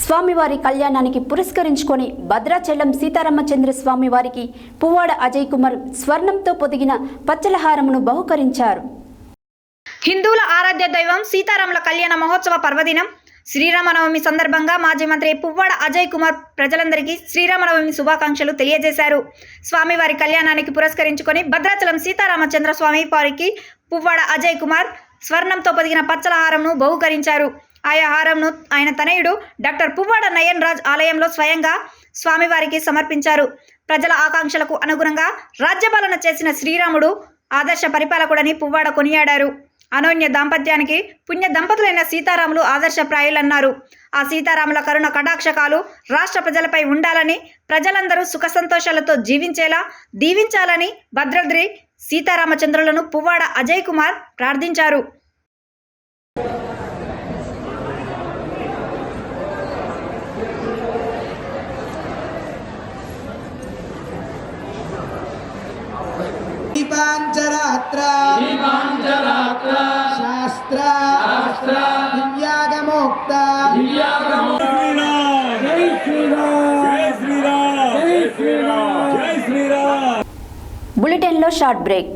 స్వామివారి కళ్యాణానికి పురస్కరించుకొని భద్రాచలం సీతారామచంద్ర స్వామి వారికి పువ్వాడ అజయ్ కుమార్ స్వర్ణంతో పొదిగిన పచ్చలహారమును బహుకరించారు. హిందువుల ఆరాధ్య దైవం సీతారాముల కళ్యాణ మహోత్సవ పర్వదినం శ్రీరామనవమి సందర్భంగా మాజీ మంత్రి పువ్వాడ అజయ్ కుమార్ ప్రజలందరికీ శ్రీరామనవమి శుభాకాంక్షలు తెలియజేశారు. స్వామివారి కళ్యాణానికి పురస్కరించుకొని భద్రాచలం సీతారామచంద్ర స్వామి వారికి పువ్వాడ అజయ్ కుమార్ స్వర్ణంతో పొదిగిన పచ్చల హారంను బహుకరించారు. ఆయా హారంను ఆయన తనయుడు డాక్టర్ పువ్వాడ నయన్ రాజ్ ఆలయంలో స్వయంగా స్వామివారికి సమర్పించారు. ప్రజల ఆకాంక్షలకు అనుగుణంగా రాజ్యపాలన చేసిన శ్రీరాముడు ఆదర్శ పరిపాలకుడని పువ్వాడ కొనియాడారు. అనోన్య దాంపత్యానికి పుణ్య దంపతులైన సీతారాములు ఆదర్శప్రాయులన్నారు. ఆ సీతారాముల కరుణ కటాక్షకాలు రాష్ట్ర ప్రజలపై ఉండాలని, ప్రజలందరూ సుఖ సంతోషాలతో జీవించేలా దీవించాలని భద్రాద్రి సీతారామచంద్రులను పువ్వాడ అజయ్ కుమార్ ప్రార్థించారు. దీపాంచరాత్ర శాస్త్ర దివ్యాగమోక్త బులెటిన్లో short break.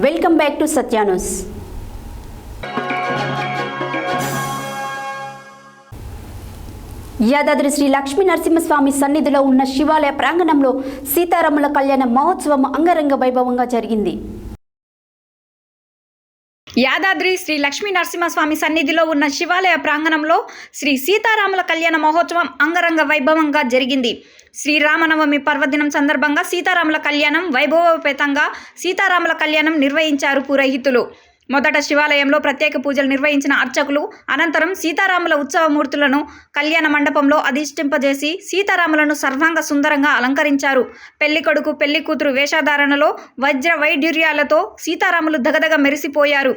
Welcome back to Satya news. Yadadri Shri Lakshmi Narasimhaswamy సన్నిధిలో ఉన్న శివాలయ ప్రాంగణంలో సీతారాముల కళ్యాణ మహోత్సవం అంగరంగ వైభవంగా జరిగింది. యాదాద్రి శ్రీ లక్ష్మీ నరసింహస్వామి సన్నిధిలో ఉన్న శివాలయ ప్రాంగణంలో శ్రీ సీతారాముల కళ్యాణ మహోత్సవం అంగరంగ వైభవంగా జరిగింది. శ్రీరామనవమి పర్వదినం సందర్భంగా సీతారాముల కళ్యాణం వైభవోపేతంగా సీతారాముల కళ్యాణం నిర్వహించారు పురోహితులు. మొదట శివాలయంలో ప్రత్యేక పూజలు నిర్వహించిన అర్చకులు అనంతరం సీతారాముల ఉత్సవమూర్తులను కళ్యాణ మండపంలో అధిష్ఠింపజేసి సీతారాములను సర్వాంగ సుందరంగా అలంకరించారు. పెళ్లి కొడుకు పెళ్లి కూతురు వేషధారణలో వజ్ర వైఢూర్యాలతో సీతారాములు దగదగ మెరిసిపోయారు.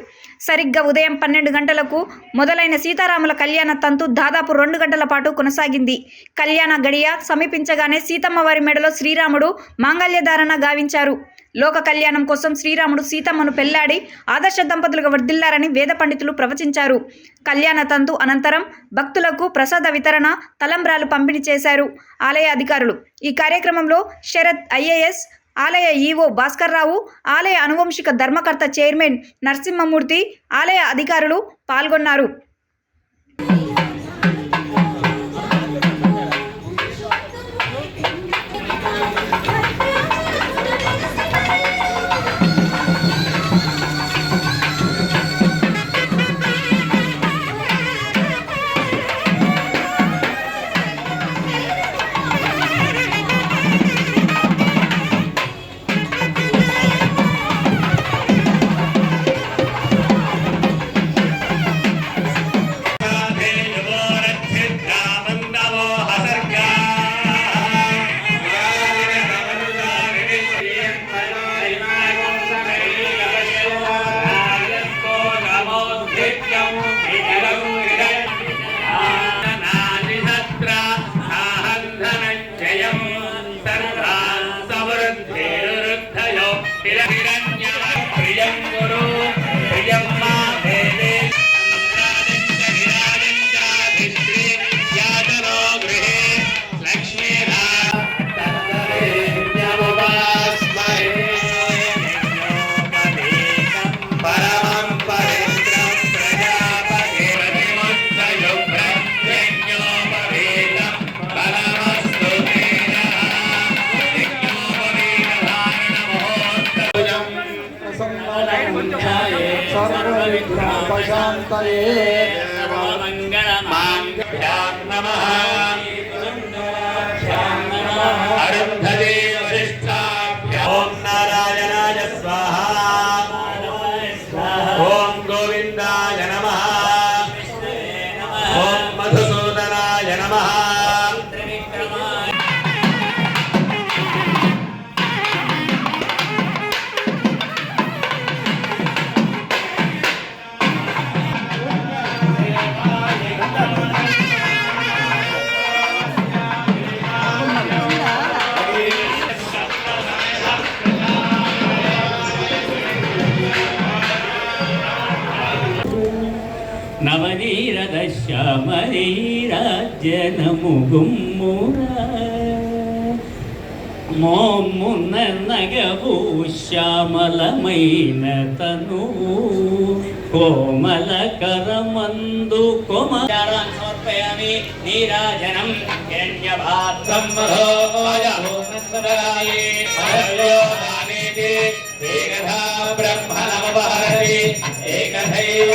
సరిగ్గా ఉదయం 12 గంటలకు మొదలైన సీతారాముల కళ్యాణ తంతు దాదాపు 2 గంటల పాటు కొనసాగింది. కళ్యాణ గడియ సమీపించగానే సీతమ్మ వారి మెడలో శ్రీరాముడు మాంగళ్యధారణ గావించారు. లోక కళ్యాణం కోసం శ్రీరాముడు సీతమ్మను పెళ్లాడి ఆదర్శ దంపతులుగా వర్ధిల్లారని వేద పండితులు ప్రవచించారు. కళ్యాణ తంతు అనంతరం భక్తులకు ప్రసాద వితరణ, తలంబ్రాలు పంపిణీ చేశారు ఆలయ అధికారులు. ఈ కార్యక్రమంలో శరత్ ఐఏఎస్, ఆలయ ఈవో భాస్కర్ రావు, ఆలయ అనువంశిక ధర్మకర్త చైర్మన్ నరసింహమూర్తి, ఆలయ అధికారులు పాల్గొన్నారు. सर्वविघ्नोपशान्तये నమః. నవనీరదశ్యామరీరాజ్యనముగుమ్మురా మోమున్న నగవు శ్యామలమైన తనువు కోమల కరమందు కోమచారాన్ని సమర్పయామి. నీరాజనం హిరణ్యపాత్రం బ్రహ్మణమపహరతి ఏకథైవ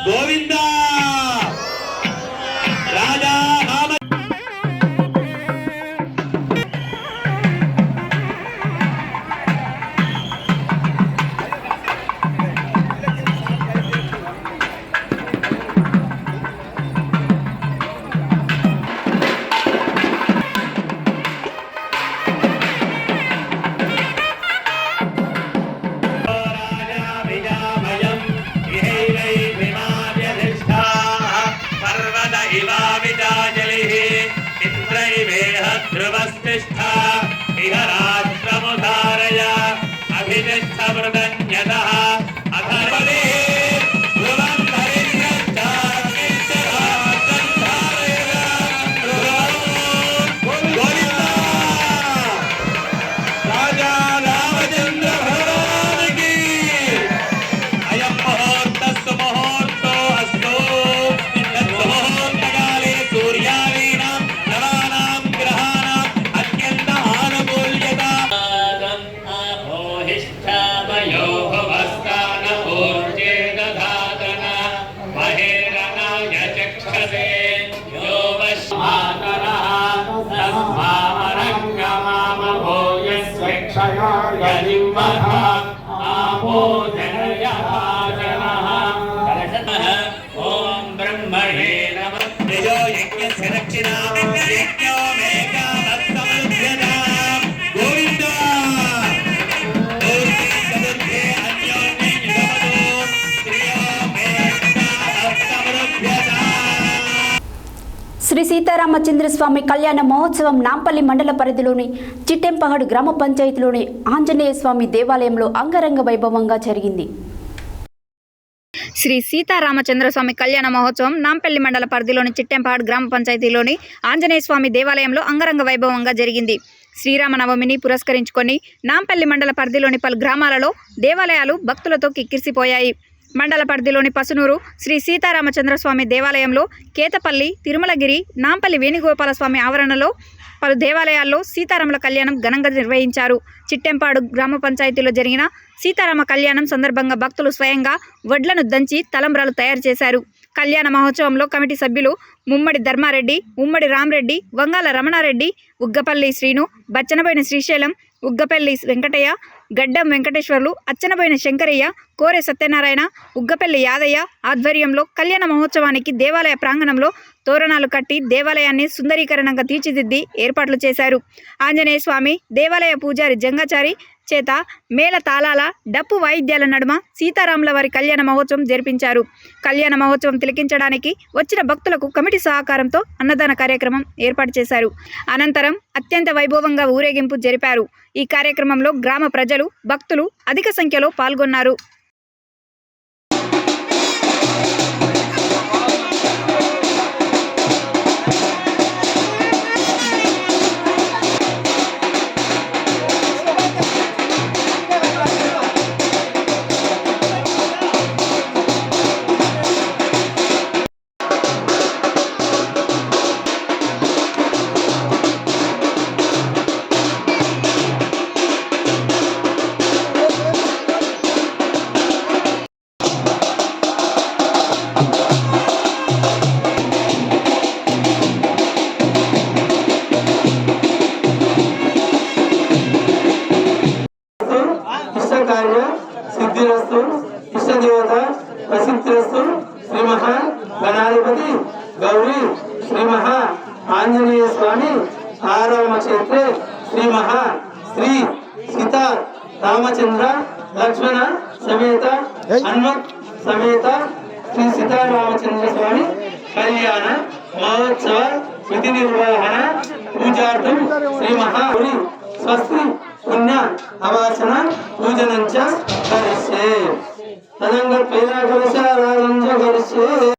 గోవిందా రాజా రామ. ధ్రువస్తిష్ఠా ఇహ రాష్ట్రముధారయ అభినిష్ట మృదన్యతః అధర్వదే ధ్రువం ధరిష్యచ్చ గోవిందా రాజా రామచంద్ర భగవానికి అయం ముహూర్తస్సు ముహూర్తో అస్తు ముహూర్తకాలే సూర్యాదీనాం నవానాం గ్రహాణాం అత్యంత ఆనుకూల్యత అహోహిష్ఠామయోః వస్తాన ఊర్జే దధాతన మహేరణాయ చక్షసే యో వశ్మాతరః తస్మారంగమామభూయస్వేక్షయాయ జిహ్వః ఆపో జనయః ఓం బ్రహ్మణే నమః. తేజో యజ్ఞస్య దక్షిణాం యజ్ఞో మేఘావత్తమలుభ్యతాం. గోవిందా మూర్తి చతుర్థే అన్యోన్యం యుగపదో శ్రియో మేఘావత్తమలుభ్యతాం. శ్రీ సీతారామచంద్రస్వామి కళ్యాణ మహోత్సవం నాంపల్లి మండల పరిధిలోని చిట్టెంపహడ్ గ్రామ పంచాయతీలోని ఆంజనేయ స్వామి దేవాలయంలో అంగరంగ వైభవంగా జరిగింది. శ్రీ సీతారామచంద్రస్వామి కళ్యాణ మహోత్సవం నాంపల్లి మండల పరిధిలోని చిట్టెంపాడు గ్రామ పంచాయతీలోని ఆంజనేయ స్వామి దేవాలయంలో అంగరంగ వైభవంగా జరిగింది. శ్రీరామనవమిని పురస్కరించుకొని నాంపల్లి మండల పరిధిలోని పలు గ్రామాలలో దేవాలయాలు భక్తులతో కిక్కిరిసిపోయాయి. మండల పరిధిలోని పసునూరు శ్రీ సీతారామచంద్రస్వామి దేవాలయంలో, కేతపల్లి, తిరుమలగిరి, నాంపల్లి వేణుగోపాలస్వామి ఆవరణలో పలు దేవాలయాల్లో సీతారాముల కళ్యాణం ఘనంగా నిర్వహించారు. చిట్టెంపాడు గ్రామ పంచాయతీలో జరిగిన సీతారామ కళ్యాణం సందర్భంగా భక్తులు స్వయంగా వడ్లను దంచి తలంబ్రాలు తయారు చేశారు. కళ్యాణ మహోత్సవంలో కమిటీ సభ్యులు ముమ్మడి ధర్మారెడ్డి, ఉమ్మడి రామరెడ్డి, వంగాల రమణారెడ్డి, ఉగ్గపల్లి శ్రీను, బచ్చనబోయిన శ్రీశైలం, ఉగ్గపల్లి వెంకటయ్య, గడ్డం వెంకటేశ్వర్లు, అచ్చనబోయిన శంకరయ్య, కోరె సత్యనారాయణ, ఉగ్గపల్లి యాదయ్య ఆధ్వర్యంలో కళ్యాణ మహోత్సవానికి దేవాలయ ప్రాంగణంలో తోరణాలు కట్టి దేవాలయాన్ని సుందరీకరణంగా తీర్చిదిద్ది ఏర్పాట్లు చేశారు. ఆంజనేయ స్వామి దేవాలయ పూజారి జంగాచారి చేత మేళ తాళాల డప్పు వాయిద్యాల నడుమ సీతారాముల వారి కళ్యాణ మహోత్సవం జరిపించారు. కళ్యాణ మహోత్సవం తిలకించడానికి వచ్చిన భక్తులకు కమిటీ సహకారంతో అన్నదాన కార్యక్రమం ఏర్పాటు చేశారు. అనంతరం అత్యంత వైభవంగా ఊరేగింపు జరిపారు. ఈ కార్యక్రమంలో గ్రామ ప్రజలు, భక్తులు అధిక సంఖ్యలో పాల్గొన్నారు. पुरी श्री महा आंजनेय स्वामी आराम क्षेत्रे श्री महा श्री सीता रामचंद्र लक्ष्मण समेत हनुमत समेत श्री सीता रामचंद्र स्वामी कल्याण महोत्सव विधि निर्वहण पूजार्थं श्री महापुरी स्वस्ति पुण्य अवाचन पूजनं च करिष्ये तदंग पेरा कलशाराधनं च करिष्ये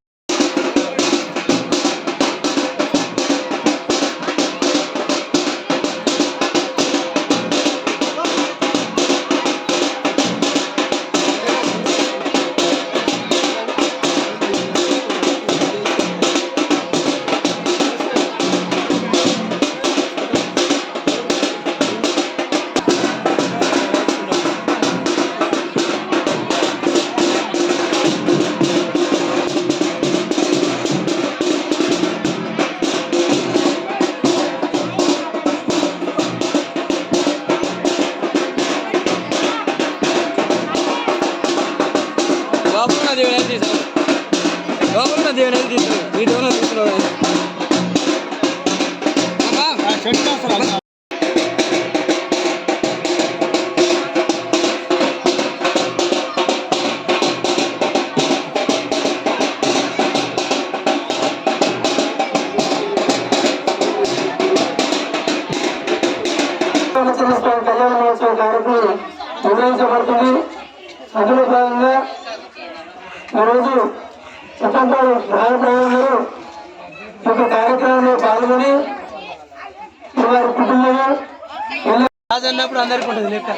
కళ్యాణ మహోత్సవం కార్యక్రమం నిర్వహించబడుతుంది. అందులో భాగంగా ఈరోజు చట్టంపాడు గ్రామ ప్రజలందరూ ఒక కార్యక్రమంలో పాల్గొని వారి కుటుంబము రాజన్నప్పుడు అందరికీ ఉంటుంది లెక్క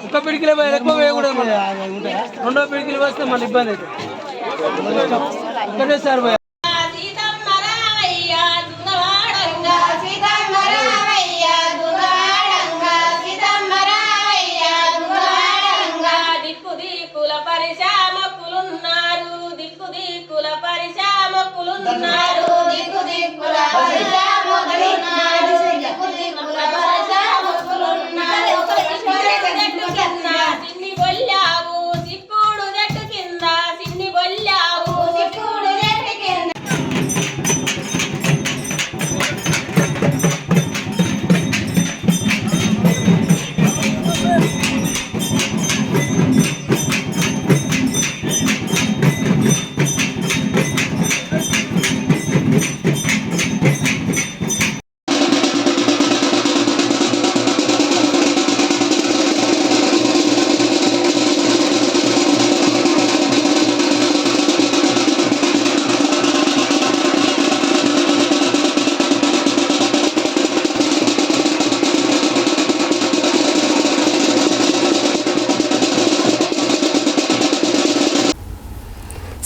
ఒక్క పిడికిలే ఎక్కువ వేయకూడదు. రెండో పిడికిలు వస్తే మళ్ళీ ఇబ్బంది అవుతుంది. ఒకటేసారి పోయి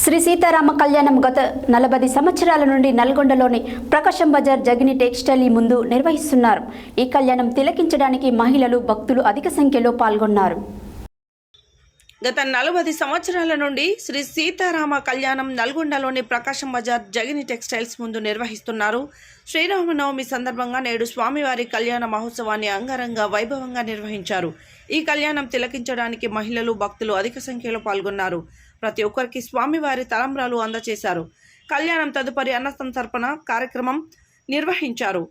శ్రీ సీతారామ కళ్యాణం గత 40 సంవత్సరాల నుండి నల్గొండలోని ప్రకాశం బజార్ జగిని టెక్స్టైల్ ముందు నిర్వహిస్తున్నారు. ఈ కళ్యాణం తిలకించడానికి మహిళలు భక్తులు అధిక సంఖ్యలో పాల్గొన్నారు. గత 40 సంవత్సరాల నుండి శ్రీ సీతారామ కళ్యాణం నల్గొండలోని ప్రకాశం బజార్ జగిని టెక్స్టైల్స్ ముందు నిర్వహిస్తున్నారు. శ్రీరామనవమి సందర్భంగా నేడు స్వామివారి కళ్యాణ మహోత్సవాన్ని అంగరంగ వైభవంగా నిర్వహించారు. ఈ కళ్యాణం తిలకించడానికి మహిళలు భక్తులు అధిక సంఖ్యలో పాల్గొన్నారు. ప్రతి ఒక్కరికి స్వామివారి తలంబ్రాలు అందజేశారు. కళ్యాణం తదుపరి అన్నసంతర్పణ కార్యక్రమం నిర్వహించారు.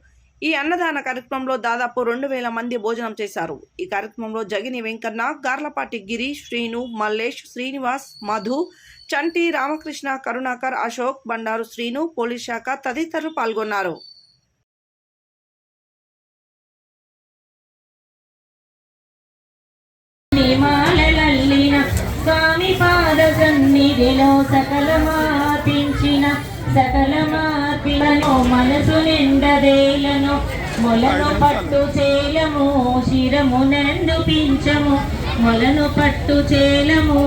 ఈ అన్నదాన కార్యక్రమంలో దాదాపు 2000 మంది భోజనం చేశారు. ఈ కార్యక్రమంలో జగిని వెంకన్న, గార్లపాటి గిరి, శ్రీను, మల్లేష్, శ్రీనివాస్, మధు, చంటి, రామకృష్ణ, కరుణాకర్, అశోక్, బండారు శ్రీను, పోలీస్ శాఖ తదితరులు పాల్గొన్నారు. స్వామి పాద సన్నిధిలో సకలమార్పించిన సకలమార్పిలను మనసు నిండదేలను మొలను పట్టు చేలము శిరము నందు పించము మొలను పట్టు చేలము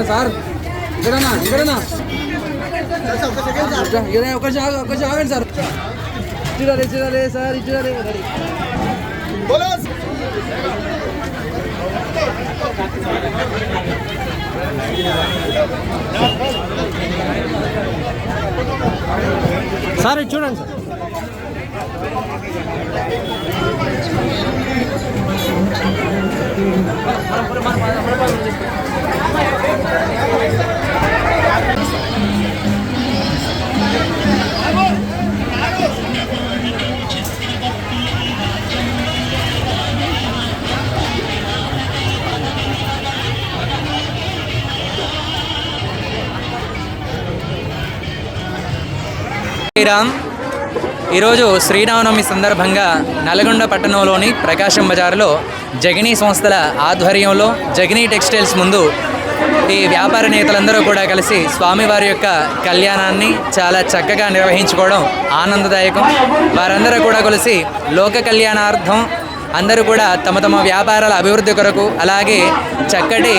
సార్ ఇక్కడనా ఒకసారి ఆగండి సార్. ఇచ్చిరాలే సార్ ఇచ్చిరాలే. సార్ ఇది చూడండి సార్. శ్రీరామ్ ఈరోజు శ్రీరామనవమి సందర్భంగా నల్గొండ పట్టణంలోని ప్రకాశం బజారులో జగనీ సంస్థల ఆధ్వర్యంలో జగనీ టెక్స్టైల్స్ ముందు ఈ వ్యాపార నేతలందరూ కూడా కలిసి స్వామివారి యొక్క కళ్యాణాన్ని చాలా చక్కగా నిర్వహించుకోవడం ఆనందదాయకం. వారందరూ కూడా కలిసి లోక కళ్యాణార్థం అందరూ కూడా తమ తమ వ్యాపారాల అభివృద్ధి కొరకు అలాగే చక్కటి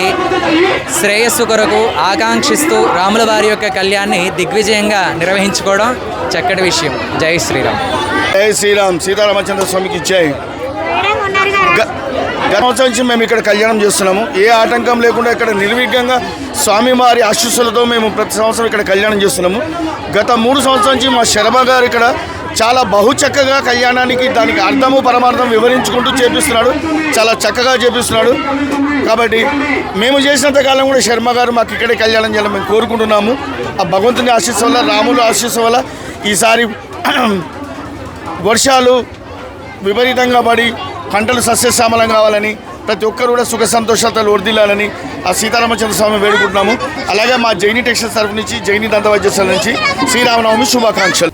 శ్రేయస్సు కొరకు ఆకాంక్షిస్తూ రాముల వారి యొక్క కళ్యాణాన్ని దిగ్విజయంగా నిర్వహించుకోవడం చక్కటి విషయం. జై శ్రీరామ్. జై శ్రీరామ్. సీతారామచంద్ర స్వామికి జై. గత సంవత్సరం నుంచి మేము ఇక్కడ కళ్యాణం చేస్తున్నాము. ఏ ఆటంకం లేకుండా ఇక్కడ నిర్విఘ్నంగా స్వామివారి ఆశీస్సులతో మేము ప్రతి సంవత్సరం ఇక్కడ కళ్యాణం చేస్తున్నాము. గత 3 సంవత్సరాల నుంచి మా శర్మ గారు ఇక్కడ చాలా చక్కగా కళ్యాణానికి దానికి అర్థము పరమార్థం వివరించుకుంటూ చేపిస్తున్నాడు. చాలా చక్కగా చేపిస్తున్నాడు. కాబట్టి మేము చేసినంత కాలం కూడా శర్మ గారు మాకు ఇక్కడే కళ్యాణం చేయాలని మేము కోరుకుంటున్నాము. ఆ భగవంతుని ఆశీస్సు వల్ల, రాముల ఆశీస్సు వల్ల ఈసారి వర్షాలు విపరీతంగా పడి పంటలు సస్యశ్యామలం కావాలని, ప్రతి ఒక్కరు కూడా సుఖ సంతోషాలతో వర్ధిల్లాలని ఆ సీతారామచంద్ర స్వామి వేడుకుంటున్నాము. అలాగే మా జైని టెక్స్టైల్స్ తరఫు నుంచి, జైని దంత వైద్యశాల నుంచి శ్రీరామనవమి శుభాకాంక్షలు.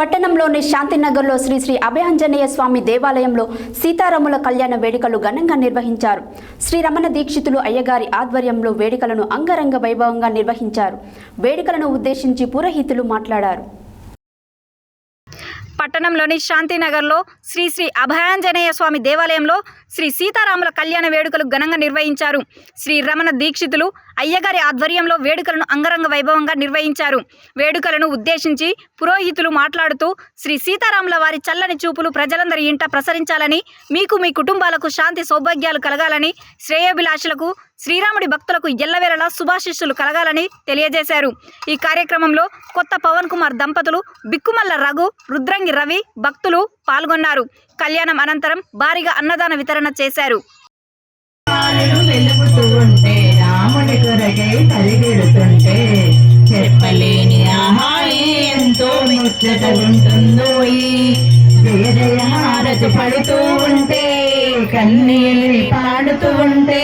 పట్టణంలోని శాంతినగర్లో శ్రీ శ్రీ అభయాంజనేయ స్వామి దేవాలయంలో సీతారాముల కళ్యాణ వేడుకలు ఘనంగా నిర్వహించారు. శ్రీ రమణ దీక్షితులు అయ్యగారి ఆధ్వర్యంలో వేడుకలను అంగరంగ వైభవంగా నిర్వహించారు. వేడుకలను ఉద్దేశించి పురోహితులు మాట్లాడారు. పట్టణంలోని శాంతినగర్లో శ్రీ శ్రీ అభయాంజనేయ స్వామి దేవాలయంలో శ్రీ సీతారాముల కళ్యాణ వేడుకలు ఘనంగా నిర్వహించారు. శ్రీ రమణ దీక్షితులు అయ్యగారి ఆధ్వర్యంలో వేడుకలను అంగరంగ వైభవంగా నిర్వహించారు. వేడుకలను ఉద్దేశించి పురోహితులు మాట్లాడుతూ శ్రీ సీతారాముల వారి చల్లని చూపులు ప్రజలందరి ఇంట ప్రసరించాలని, మీకు మీ కుటుంబాలకు శాంతి సౌభాగ్యాలు కలగాలని, శ్రేయోభిలాషులకు శ్రీరాముడి భక్తులకు ఎల్లవేళలా శుభాశిస్సులు కలగాలని తెలియజేశారు. ఈ కార్యక్రమంలో కొత్త పవన్ కుమార్ దంపతులు, బిక్కుమల్ల రఘు, రుద్రంగి రవి భక్తులు పాల్గొన్నారు. కళ్యాణం అనంతరం భారీగా అన్నదాన వితరణ చేశారు. రాముడి కొరకై పరిగెడుతుంటే చెప్పలేని ఆహాయి ఎంతో ముచ్చటగుంటుందో. జయ జయ హారతి పడుతూ ఉంటే, కన్నీళ్ళు పాడుతూ ఉంటే,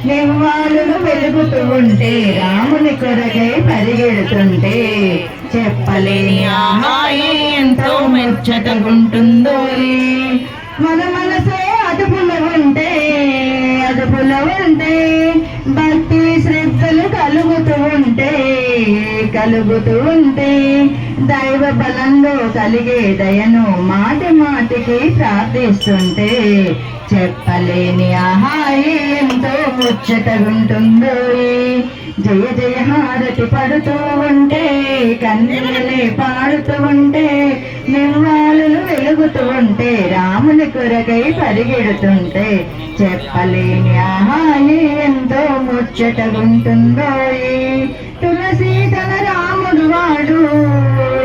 నివ్వాళ్ళు వెలుగుతూ ఉంటే, రాముని కొరకై పరిగెడుతుంటే చెప్పలేని ఆహాయి ఎంతో ముచ్చటగుంటుందో. మన మనసే అదుపులో ఉంటే భక్తి శ్రద్ధలు కలుగుతూ ఉంటే దైవ బలంలో కలిగే దయను మాటి మాటికి ప్రార్థిస్తుంటే చెప్పలేని ఆహాయి ఎంతో ముచ్చటగుంటుందో జయ జయ హారతి పడుతూ ఉంటే కన్నీళ్ళే పాడుతూ ఉంటే నిర్వాళులు వెలుగుతూ ఉంటే రాముని కొరకై పరిగెడుతుంటే చెప్పలేని ఆహాయి ఎంతో ముచ్చటగుంటుందో తులసి తన రాముడు వాడు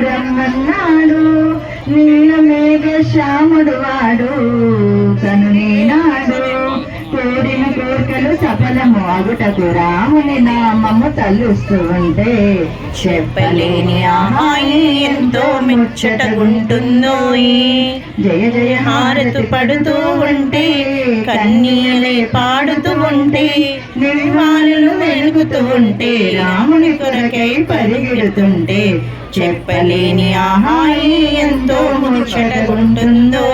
రమ్మన్నాడు నీల మేఘ శ్యాముడు వాడు కనునీనాడు కోరిన కోరికలు సఫలము అగుటకు రాముని నామము తల్లుస్తూ ఉంటే చెప్పలేని ఆహాయి ఎంతో ముచ్చటగుంటుందో జయ జయ హారతి పడుతూ ఉంటే కన్నీలే పాడుతూ ఉంటే నిర్వాళులు వెలుగుతూ ఉంటే రాముని కొరకై పరిగెడుతుంటే చెప్పలేని ఆహాయి ఎంతో ముచ్చటగుంటుందో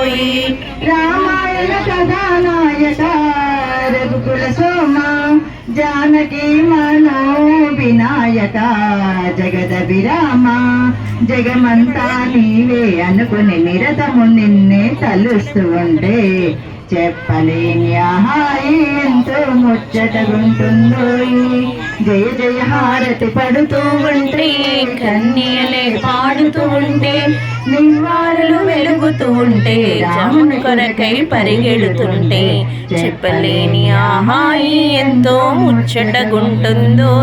రామాయణ కథానాయక రఘుకుల సోమ జానకి మనో వినాయక జగద విరామ జగమంతా నీవే అనుకుని నిరతము నిన్నే తలుస్తూ ఉంటే చెప్పలేని ఆహాయి ఎంతో ముచ్చటగుంటుందో జయ జయ హారతి పడుతూ ఉంటే కన్నీలే పాడుతూ ఉంటే నిర్వాళులు వెలుగుతూ ఉంటే రాముని కొరకై పరిగెడుతుంటే చెప్పలేని ఆహాయి ఎంతో ముచ్చటగుంటుందో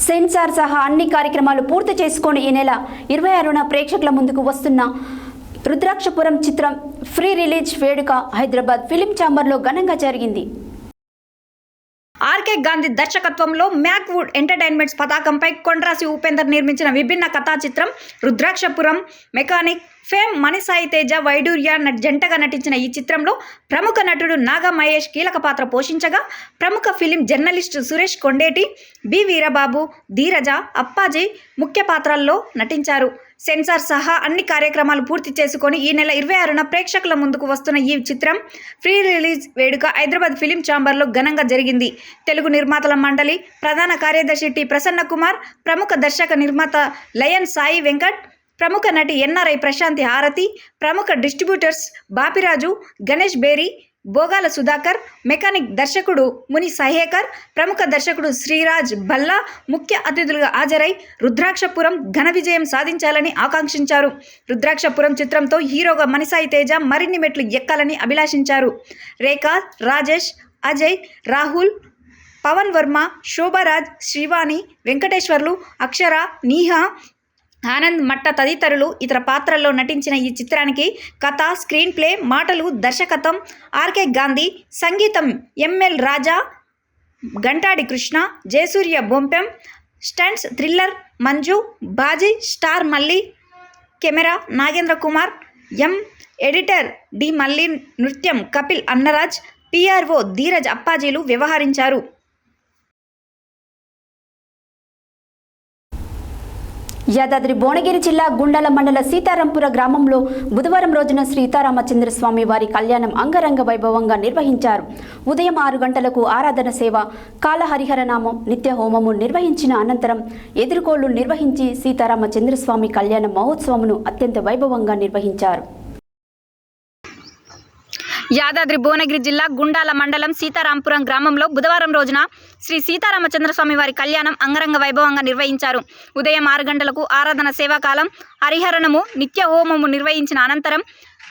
సెన్సార్ సహా అన్ని కార్యక్రమాలు పూర్తి చేసుకొని ఈ నెల 26న ప్రేక్షకుల ముందుకు వస్తున్న రుద్రాక్షపురం చిత్రం ఫ్రీ రిలీజ్ వేడుక హైదరాబాద్ ఫిలిం ఛాంబర్లో ఘనంగా జరిగింది. ఆర్కే గాంధీ దర్శకత్వంలో మ్యాక్వుడ్ ఎంటర్టైన్మెంట్స్ పతాకంపై కొండ్రాసి ఉపేందర్ నిర్మించిన విభిన్న కథా చిత్రం రుద్రాక్షపురం. మెకానిక్ ఫేమ్ మణిసాయి తేజ వైడూర్య జంటగా నటించిన ఈ చిత్రంలో ప్రముఖ నటుడు నాగా మహేష్ కీలక పాత్ర పోషించగా ప్రముఖ film journalist Suresh Kondeti, B Veerababu, Dheeraja, Appaji ముఖ్య పాత్రల్లో నటించారు. సెన్సార్ సహా అన్ని కార్యక్రమాలు పూర్తి చేసుకొని ఈ నెల 26న ప్రేక్షకుల ముందుకు వస్తున్న ఈ చిత్రం ఫ్రీ రిలీజ్ వేడుక హైదరాబాద్ ఫిలిం ఛాంబర్లో ఘనంగా జరిగింది. తెలుగు నిర్మాతల మండలి ప్రధాన కార్యదర్శి టి ప్రసన్న కుమార్, ప్రముఖ దర్శక నిర్మాత లయన్ సాయి వెంకట్, ప్రముఖ నటి ఎన్ఆర్ఐ ప్రశాంతి హారతి, ప్రముఖ డిస్ట్రిబ్యూటర్స్ బాపిరాజు, గణేష్ బేరి, బోగాల సుధాకర్, మెకానిక్ దర్శకుడు ముని సహేకర్, ప్రముఖ దర్శకుడు శ్రీరాజ్ బల్లా ముఖ్య అతిథులుగా హాజరై రుద్రాక్షపురం ఘన విజయం సాధించాలని ఆకాంక్షించారు. రుద్రాక్షపురం చిత్రంతో హీరోగా మణిసాయి తేజ మరిన్ని మెట్లు ఎక్కాలని అభిలాషించారు. రేఖా, రాజేష్, అజయ్, రాహుల్, పవన్ వర్మ, శోభరాజ్, శ్రీవాణి, వెంకటేశ్వర్లు, అక్షర, నీహా, ఆనంద్ మట్ట తదితరులు ఇతర పాత్రల్లో నటించిన ఈ చిత్రానికి కథ, స్క్రీన్ ప్లే, మాటలు, దర్శకత్వం ఆర్కే గాంధీ, సంగీతం ML Raja, Gantadi Krishna, Jayasurya Bompem, stunts thriller Manju, Baji, star Malli, camera Nagendra Kumar, editor D Malli, నృత్యం కపిల్ అన్నరాజ్, పిఆర్ఓ ధీరజ్ అప్పాజీలు వ్యవహరించారు. యాదాద్రి భువనగిరి జిల్లా గుండాల మండల సీతారాంపుర గ్రామంలో బుధవారం రోజున సీతారామచంద్రస్వామి వారి కళ్యాణం అంగరంగ వైభవంగా నిర్వహించారు. ఉదయం 6 గంటలకు ఆరాధన సేవ, కాలహరిహరనామం, నిత్య హోమము నిర్వహించిన అనంతరం ఎదుర్కోళ్లు నిర్వహించి సీతారామచంద్రస్వామి కళ్యాణ మహోత్సవమును అత్యంత వైభవంగా నిర్వహించారు. యాదాద్రి భువనగిరి జిల్లా గుండాల మండలం సీతారాంపురం గ్రామంలో బుధవారం రోజున శ్రీ సీతారామచంద్రస్వామి వారి కళ్యాణం అంగరంగ వైభవంగా నిర్వహించారు. ఉదయం 6 గంటలకు ఆరాధన సేవాకాలం, హరిహరణము, నిత్య హోమము నిర్వహించిన అనంతరం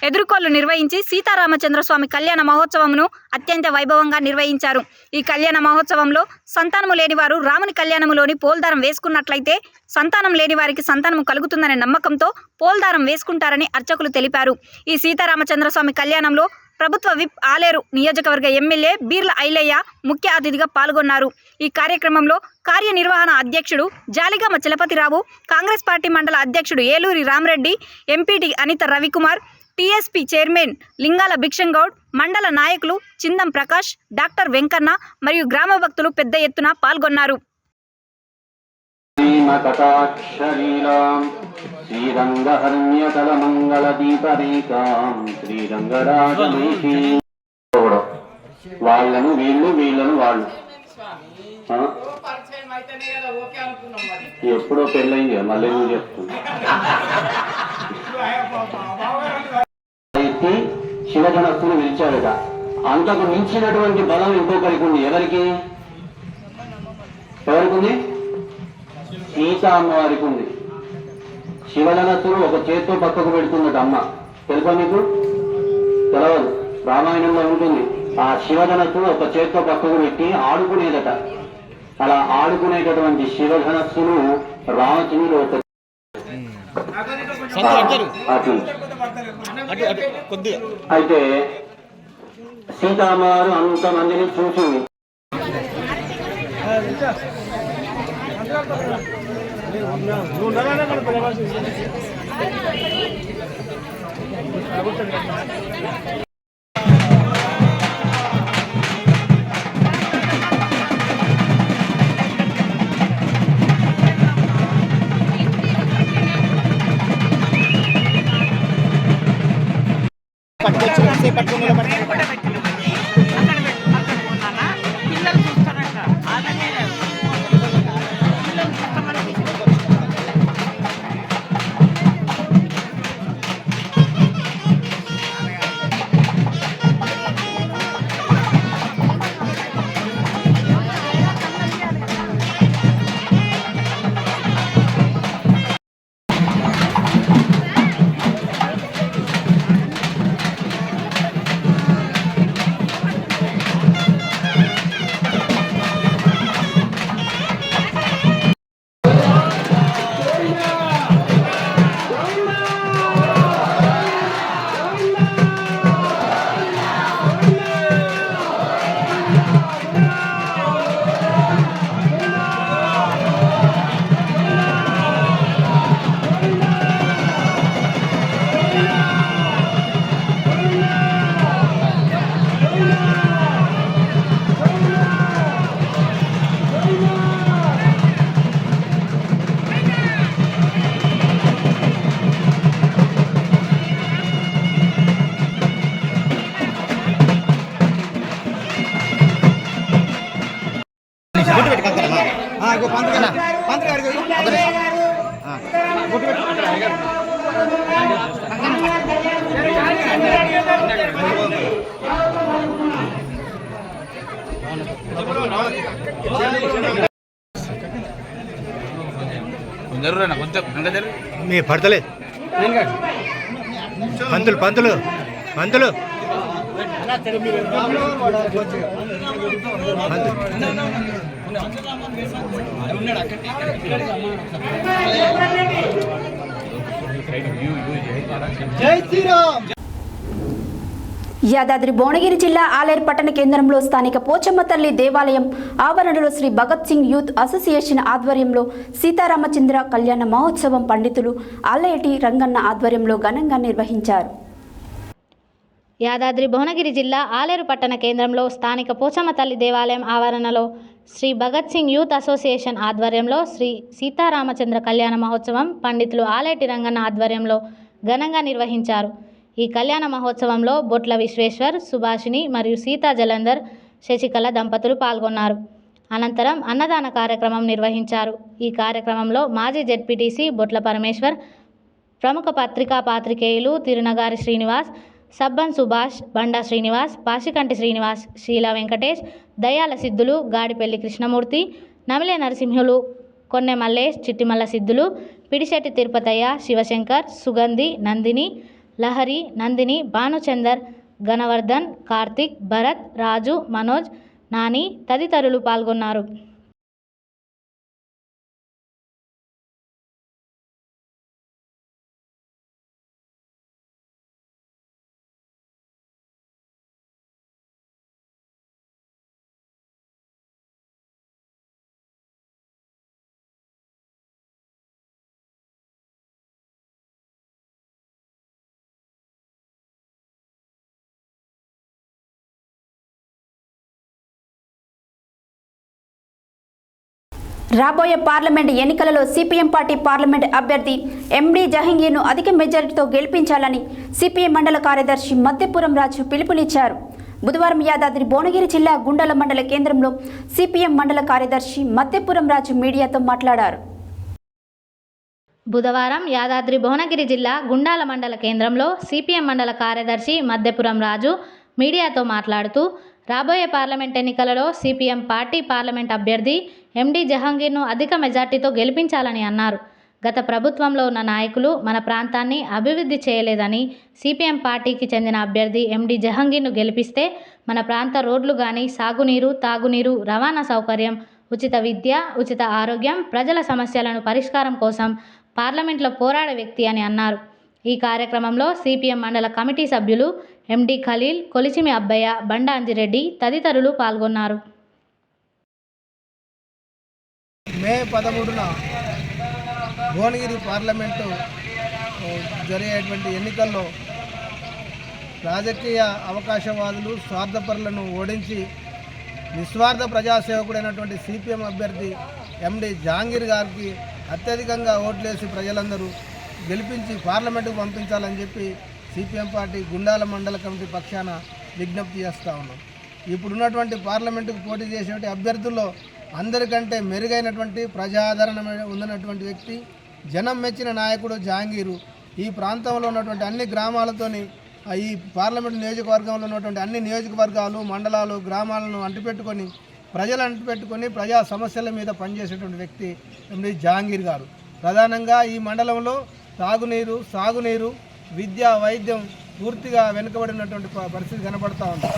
ఎదుర్కోళ్లు నిర్వహించి సీతారామచంద్రస్వామి కళ్యాణ మహోత్సవమును అత్యంత వైభవంగా నిర్వహించారు. ఈ కళ్యాణ మహోత్సవంలో సంతానము లేని వారు రాముని కళ్యాణములోని పోల్దారం వేసుకున్నట్లయితే సంతానం లేని వారికి సంతానము కలుగుతుందనే నమ్మకంతో పోల్దారం వేసుకుంటారని అర్చకులు తెలిపారు. ఈ సీతారామచంద్రస్వామి కళ్యాణంలో ప్రభుత్వ విప్ ఆలేరు నియోజకవర్గ ఎమ్మెల్యే బీర్ల ఐలయ్య ముఖ్య అతిథిగా పాల్గొన్నారు. ఈ కార్యక్రమంలో కార్యనిర్వహణ అధ్యక్షుడు జాలిగామ చలపతిరావు, కాంగ్రెస్ పార్టీ మండల అధ్యక్షుడు Eluri Ramareddy, MPT Anitha Ravikumar, TSP chairman Lingala Bhikshamgoud, మండల నాయకులు చిందం ప్రకాష్, డాక్టర్ వెంకన్న మరియు గ్రామ భక్తులు పెద్ద ఎత్తున పాల్గొన్నారు. వాళ్ళను వీళ్ళను వాళ్ళు ఎప్పుడో పెళ్ళైంది మళ్ళీ నువ్వు చెప్తున్నా. ఎత్తి శివధనస్సును పిలిచాడట. అంతకు మించినటువంటి బలం ఇంకొకరికి ఉంది. ఎవరికి ఉంది? సీతా అమ్మవారికి ఉంది. శివధనస్సును ఒక చేత్తో పక్కకు పెడుతున్నట్టు అమ్మ. తెలుసా మీకు? తెలవదు. రామాయణంలో ఉంటుంది. ఆ శివధనస్సును ఒక చేత్తో పక్కకు పెట్టి ఆడుకునేదట. అలా ఆడుకునేటటువంటి శివధనస్సును రామచంద్రుడు ఒక అయితే సీతామ్మవారు అంతమందిని చూసింది. మీ పడతలే పంతులు పంతులు పంతులు జై శ్రీరామ్. యాదాద్రి భువనగిరి జిల్లా ఆలేరు పట్టణ కేంద్రంలో స్థానిక పోచమ్మ తల్లి దేవాలయం ఆవరణలో శ్రీ భగత్ సింగ్ యూత్ అసోసియేషన్ ఆధ్వర్యంలో సీతారామచంద్ర కళ్యాణ మహోత్సవం పండితులు ఆలయటి రంగన్న ఆధ్వర్యంలో ఘనంగా నిర్వహించారు. యాదాద్రి భువనగిరి జిల్లా ఆలేరు పట్టణ కేంద్రంలో స్థానిక పోచమ్మ తల్లి దేవాలయం ఆవరణలో శ్రీ భగత్ సింగ్ యూత్ అసోసియేషన్ ఆధ్వర్యంలో శ్రీ సీతారామచంద్ర కళ్యాణ మహోత్సవం పండితులు ఆలేటి రంగన్న ఆధ్వర్యంలో ఘనంగా నిర్వహించారు. ఈ కళ్యాణ మహోత్సవంలో బొట్ల విశ్వేశ్వర్, సుభాషిణి మరియు సీతా జలంధర్, శశికళ దంపతులు పాల్గొన్నారు. అనంతరం అన్నదాన కార్యక్రమం నిర్వహించారు. ఈ కార్యక్రమంలో మాజీ జెడ్పీటీసీ బొట్ల పరమేశ్వర్, ప్రముఖ పత్రికా పాత్రికేయులు తిరునగారి శ్రీనివాస్, సబ్బన్ సుభాష్, బండా శ్రీనివాస్, పాశికంటి శ్రీనివాస్, శీలా వెంకటేష్, దయాల సిద్ధులు, గాడిపల్లి కృష్ణమూర్తి, నమిలే నరసింహులు, కొన్నె మల్లేష్, చిట్టిమల్ల సిద్ధులు, పిడిశెట్టి తిరుపతయ్య, శివశంకర్, సుగంధి, నందిని, లహరి, నందిని, భానుచందర్, గణవర్ధన్, కార్తిక్, భరత్, రాజు, మనోజ్, నాని తదితరులు పాల్గొన్నారు. రాబోయే పార్లమెంట్ ఎన్నికలలో సిపిఎం పార్టీ పార్లమెంట్ అభ్యర్థి ఎండి జహంగీర్ను అధిక మెజారిటీతో గెలిపించాలని సిపిఎం మండల కార్యదర్శి మద్దెపురం రాజు పిలుపునిచ్చారు. బుధవారం యాదాద్రి భువనగిరి జిల్లా గుండాల మండల కేంద్రంలో సిపిఎం మండల కార్యదర్శి మద్దెపురం రాజు మీడియాతో మాట్లాడారు. బుధవారం యాదాద్రి భువనగిరి జిల్లా గుండాల మండల కేంద్రంలో సిపిఎం మండల కార్యదర్శి మద్దెపురం రాజు మీడియాతో మాట్లాడుతూ రాబోయే పార్లమెంట్ ఎన్నికలలో సిపిఎం పార్టీ పార్లమెంట్ అభ్యర్థి ఎండి జహంగీర్ను అధిక మెజార్టీతో గెలిపించాలని అన్నారు. గత ప్రభుత్వంలో ఉన్న నాయకులు మన ప్రాంతాన్ని అభివృద్ధి చేయలేదని, సిపిఎం పార్టీకి చెందిన అభ్యర్థి ఎండి జహంగీర్ను గెలిపిస్తే మన ప్రాంత రోడ్లు కానీ, సాగునీరు, తాగునీరు, రవాణా సౌకర్యం, ఉచిత విద్య, ఉచిత ఆరోగ్యం, ప్రజల సమస్యలను పరిష్కారం కోసం పార్లమెంట్లో పోరాడే వ్యక్తి అని అన్నారు. ఈ కార్యక్రమంలో సిపిఎం మండల కమిటీ సభ్యులు ఎండి ఖలీల్, కొలిచిమి అబ్బయ్య, బండా అంజిరెడ్డి తదితరులు పాల్గొన్నారు. మే 13న భువనగిరి పార్లమెంటు జరిగేటువంటి ఎన్నికల్లో రాజకీయ అవకాశవాదులు, స్వార్థపరులను ఓడించి నిస్వార్థ ప్రజాసేవకుడైనటువంటి సిపిఎం అభ్యర్థి ఎండి జహాంగీర్ గారికి అత్యధికంగా ఓట్లేసి ప్రజలందరూ గెలిపించి పార్లమెంటుకు పంపించాలని చెప్పి సిపిఎం పార్టీ గుండాల మండల కమిటీ పక్షాన విజ్ఞప్తి చేస్తూ ఉన్నాం. ఇప్పుడున్నటువంటి పార్లమెంటుకు పోటీ చేసేటువంటి అభ్యర్థుల్లో అందరికంటే మెరుగైనటువంటి ప్రజాదరణ ఉన్నటువంటి వ్యక్తి, జనం మెచ్చిన నాయకుడు జహాంగీరు. ఈ ప్రాంతంలో ఉన్నటువంటి అన్ని గ్రామాలతోని, ఈ పార్లమెంటు నియోజకవర్గంలో ఉన్నటువంటి అన్ని నియోజకవర్గాలు, మండలాలు, గ్రామాలను అంటిపెట్టుకొని ప్రజా సమస్యల మీద పనిచేసేటువంటి వ్యక్తి ఎండి జహాంగీర్ గారు. ప్రధానంగా ఈ మండలంలో తాగునీరు, సాగునీరు, విద్య, వైద్యం పూర్తిగా వెనుకబడినటువంటి పరిస్థితి కనబడుతూ ఉంది.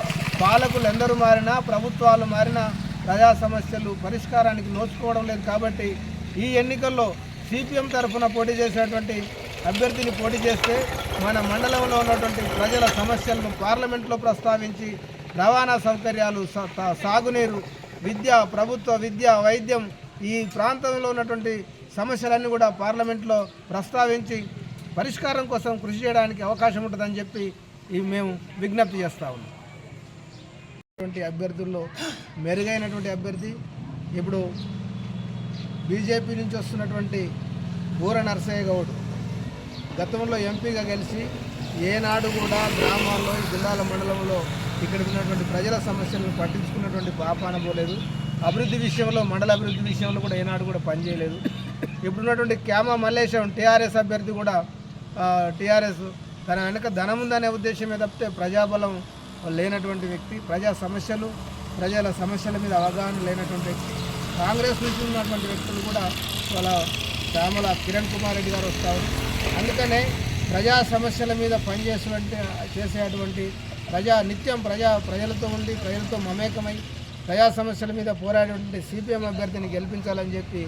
పాలకులు ఎందరూ మారినా, ప్రభుత్వాలు మారినా ప్రజా సమస్యలు పరిష్కారానికి నోచుకోవడం లేదు. కాబట్టి ఈ ఎన్నికల్లో సిపిఎం తరఫున పోటీ చేసేటువంటి అభ్యర్థిని పోటీ చేస్తే మన మండలంలో ఉన్నటువంటి ప్రజల సమస్యలను పార్లమెంట్లో ప్రస్తావించి రవాణా సౌకర్యాలు, సాగునీరు, విద్య, ప్రభుత్వ విద్య, వైద్యం, ఈ ప్రాంతంలో ఉన్నటువంటి సమస్యలన్నీ కూడా పార్లమెంట్లో ప్రస్తావించి పరిష్కారం కోసం కృషి చేయడానికి అవకాశం ఉంటుందని చెప్పి మేము విజ్ఞప్తి చేస్తూ ఉన్నాం. అభ్యర్థుల్లో మెరుగైనటువంటి అభ్యర్థి ఇప్పుడు బీజేపీ నుంచి వస్తున్నటువంటి బూర నరసయ్య గౌడ్ గతంలో ఎంపీగా గెలిచి ఏనాడు కూడా గ్రామాల్లో, జిల్లాల మండలంలో ఇక్కడ ఉన్నటువంటి ప్రజల సమస్యలను పట్టించుకున్నటువంటి పాపాన పోలేదు. అభివృద్ధి విషయంలో, మండల అభివృద్ధి విషయంలో కూడా ఏనాడు కూడా పనిచేయలేదు. ఇప్పుడున్నటువంటి క్యామా మల్లేశం టీఆర్ఎస్ అభ్యర్థి కూడా టీఆర్ఎస్ తన వెనుక ధనం ఉందనే ఉద్దేశమే తప్పితే ప్రజాబలం లేనటువంటి వ్యక్తి, ప్రజల సమస్యల మీద అవగాహన లేనటువంటి వ్యక్తి. కాంగ్రెస్ నుంచి ఉన్నటువంటి వ్యక్తులు కూడా వాళ్ళ శ్యామల కిరణ్ కుమార్ రెడ్డి గారు వస్తారు. అందుకనే ప్రజా సమస్యల మీద చేసేటువంటి నిత్యం ప్రజలతో ఉండి, ప్రజలతో మమేకమై ప్రజా సమస్యల మీద పోరాడేటువంటి సిపిఎం అభ్యర్థిని గెలిపించాలని చెప్పి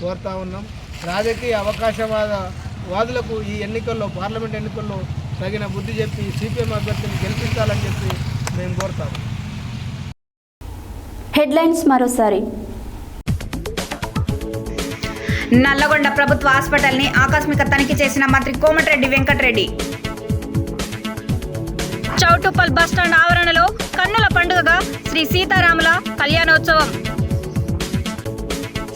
కోరుతా ఉన్నాం. రాజకీయ అవకాశవాదులకు ఈ ఎన్నికల్లో, పార్లమెంట్ ఎన్నికల్లో తగిన బుద్ధి చెప్పి సిపిఎం అభ్యర్థిని గెలిపించాలని చెప్పి మేము కోరుతాం. హెడ్లైన్స్ మరోసారి. నల్లగొండ ప్రభుత్వ హాస్పిటల్ని ఆకస్మిక తనిఖీ చేసిన మంత్రి కోమటిరెడ్డి వెంకటరెడ్డి. చౌటుప్పల్ బస్టాండ్ ఆవరణలో కన్నుల పండుగగా శ్రీ సీతారాముల కళ్యాణోత్సవం.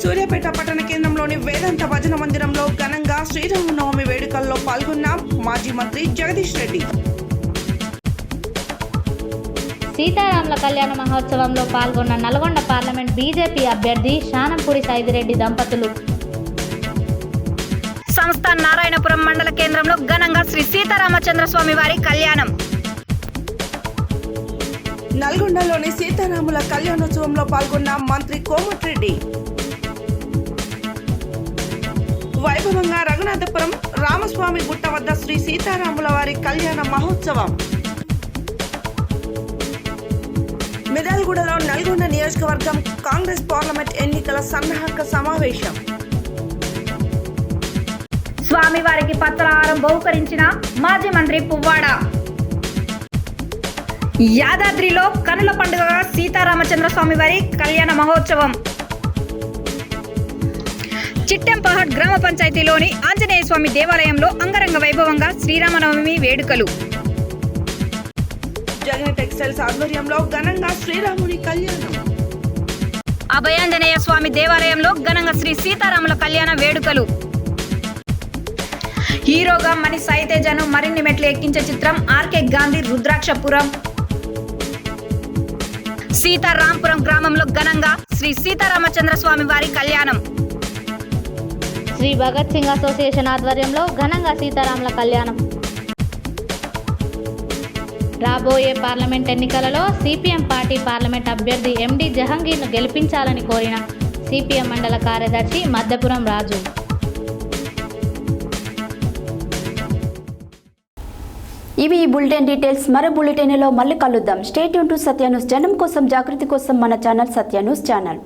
సూర్యాపేట పట్టణ కేంద్రంలోని వేదాంత భజన మందిరంలో ఘనంగా శ్రీరామనవమి వేడుకల్లో పాల్గొన్న మాజీ మంత్రి జగదీష్ రెడ్డి. సీతారాముల కళ్యాణ మహోత్సవంలో పాల్గొన్న నల్గొండ పార్లమెంట్ బీజేపీ అభ్యర్థి శానంపూడి సైదిరెడ్డి దంపతులు. సంస్థ నారాయణపురం మండల కేంద్రంలో ఘనంగా శ్రీ సీతారామచంద్ర స్వామి వారి కళ్యాణం. నల్గొండలోని సీతారాముల కళ్యాణోత్సవంలో పాల్గొన్న మంత్రి కోమటిరెడ్డి. వైభవంగా రఘునాథపురం రామస్వామి గుట్ట వద్ద శ్రీ సీతారాముల వారి కళ్యాణ మహోత్సవం. మిర్యాలగూడలో నల్గొండ నియోజకవర్గం కాంగ్రెస్ పార్లమెంట్ ఎన్నికల సన్నాహక సమావేశం. స్వామివారికి పత్రహారం బహుకరించిన మాజీ మంత్రి పువ్వాడ. యాదాద్రిలో కనుల పండుగగా సీతారామచంద్ర స్వామి వారి కళ్యాణ మహోత్సవం. చిట్టెంపహాడ్ గ్రామ పంచాయతీలోని ఆంజనేయ స్వామి దేవాలయంలో అంగరంగ వైభవంగా శ్రీరామనవమి వేడుకలు. జగన్ టెక్స్టైల్స్ ఆధ్వర్యంలో ఘనంగా శ్రీరాముని కళ్యాణం. అభయాంజనేయ స్వామి దేవాలయంలో ఘనంగా శ్రీ సీతారాముల కళ్యాణ వేడుకలు. హీరోగా మణి సాయితేజను మరిన్ని మెట్లు ఎక్కించే చిత్రం ఆర్కే గాంధీ రుద్రాక్షపురం. సీతారాంపురం గ్రామంలో ఘనంగా శ్రీ సీతారామచంద్ర స్వామి వారి కళ్యాణం. శ్రీ భగత్ సింగ్ అసోసియేషన్ ఆధ్వర్యంలో ఘనంగా సీతారాముల కళ్యాణం. రాబోయే పార్లమెంట్ ఎన్నికలలో సిపిఎం పార్టీ పార్లమెంట్ అభ్యర్థి ఎండి జహంగీర్ను గెలిపించాలని కోరిన సిపిఎం మండల కార్యదర్శి మద్దపురం రాజు. ఇవి ఈ బులెటిన్ డీటెయిల్స్. మరో బులెటిన్లో మళ్ళీ కలుద్దాం. Stay tune to Satya news. జనం కోసం, జాగృతి కోసం మన ఛానల్ సత్య న్యూస్ ఛానల్.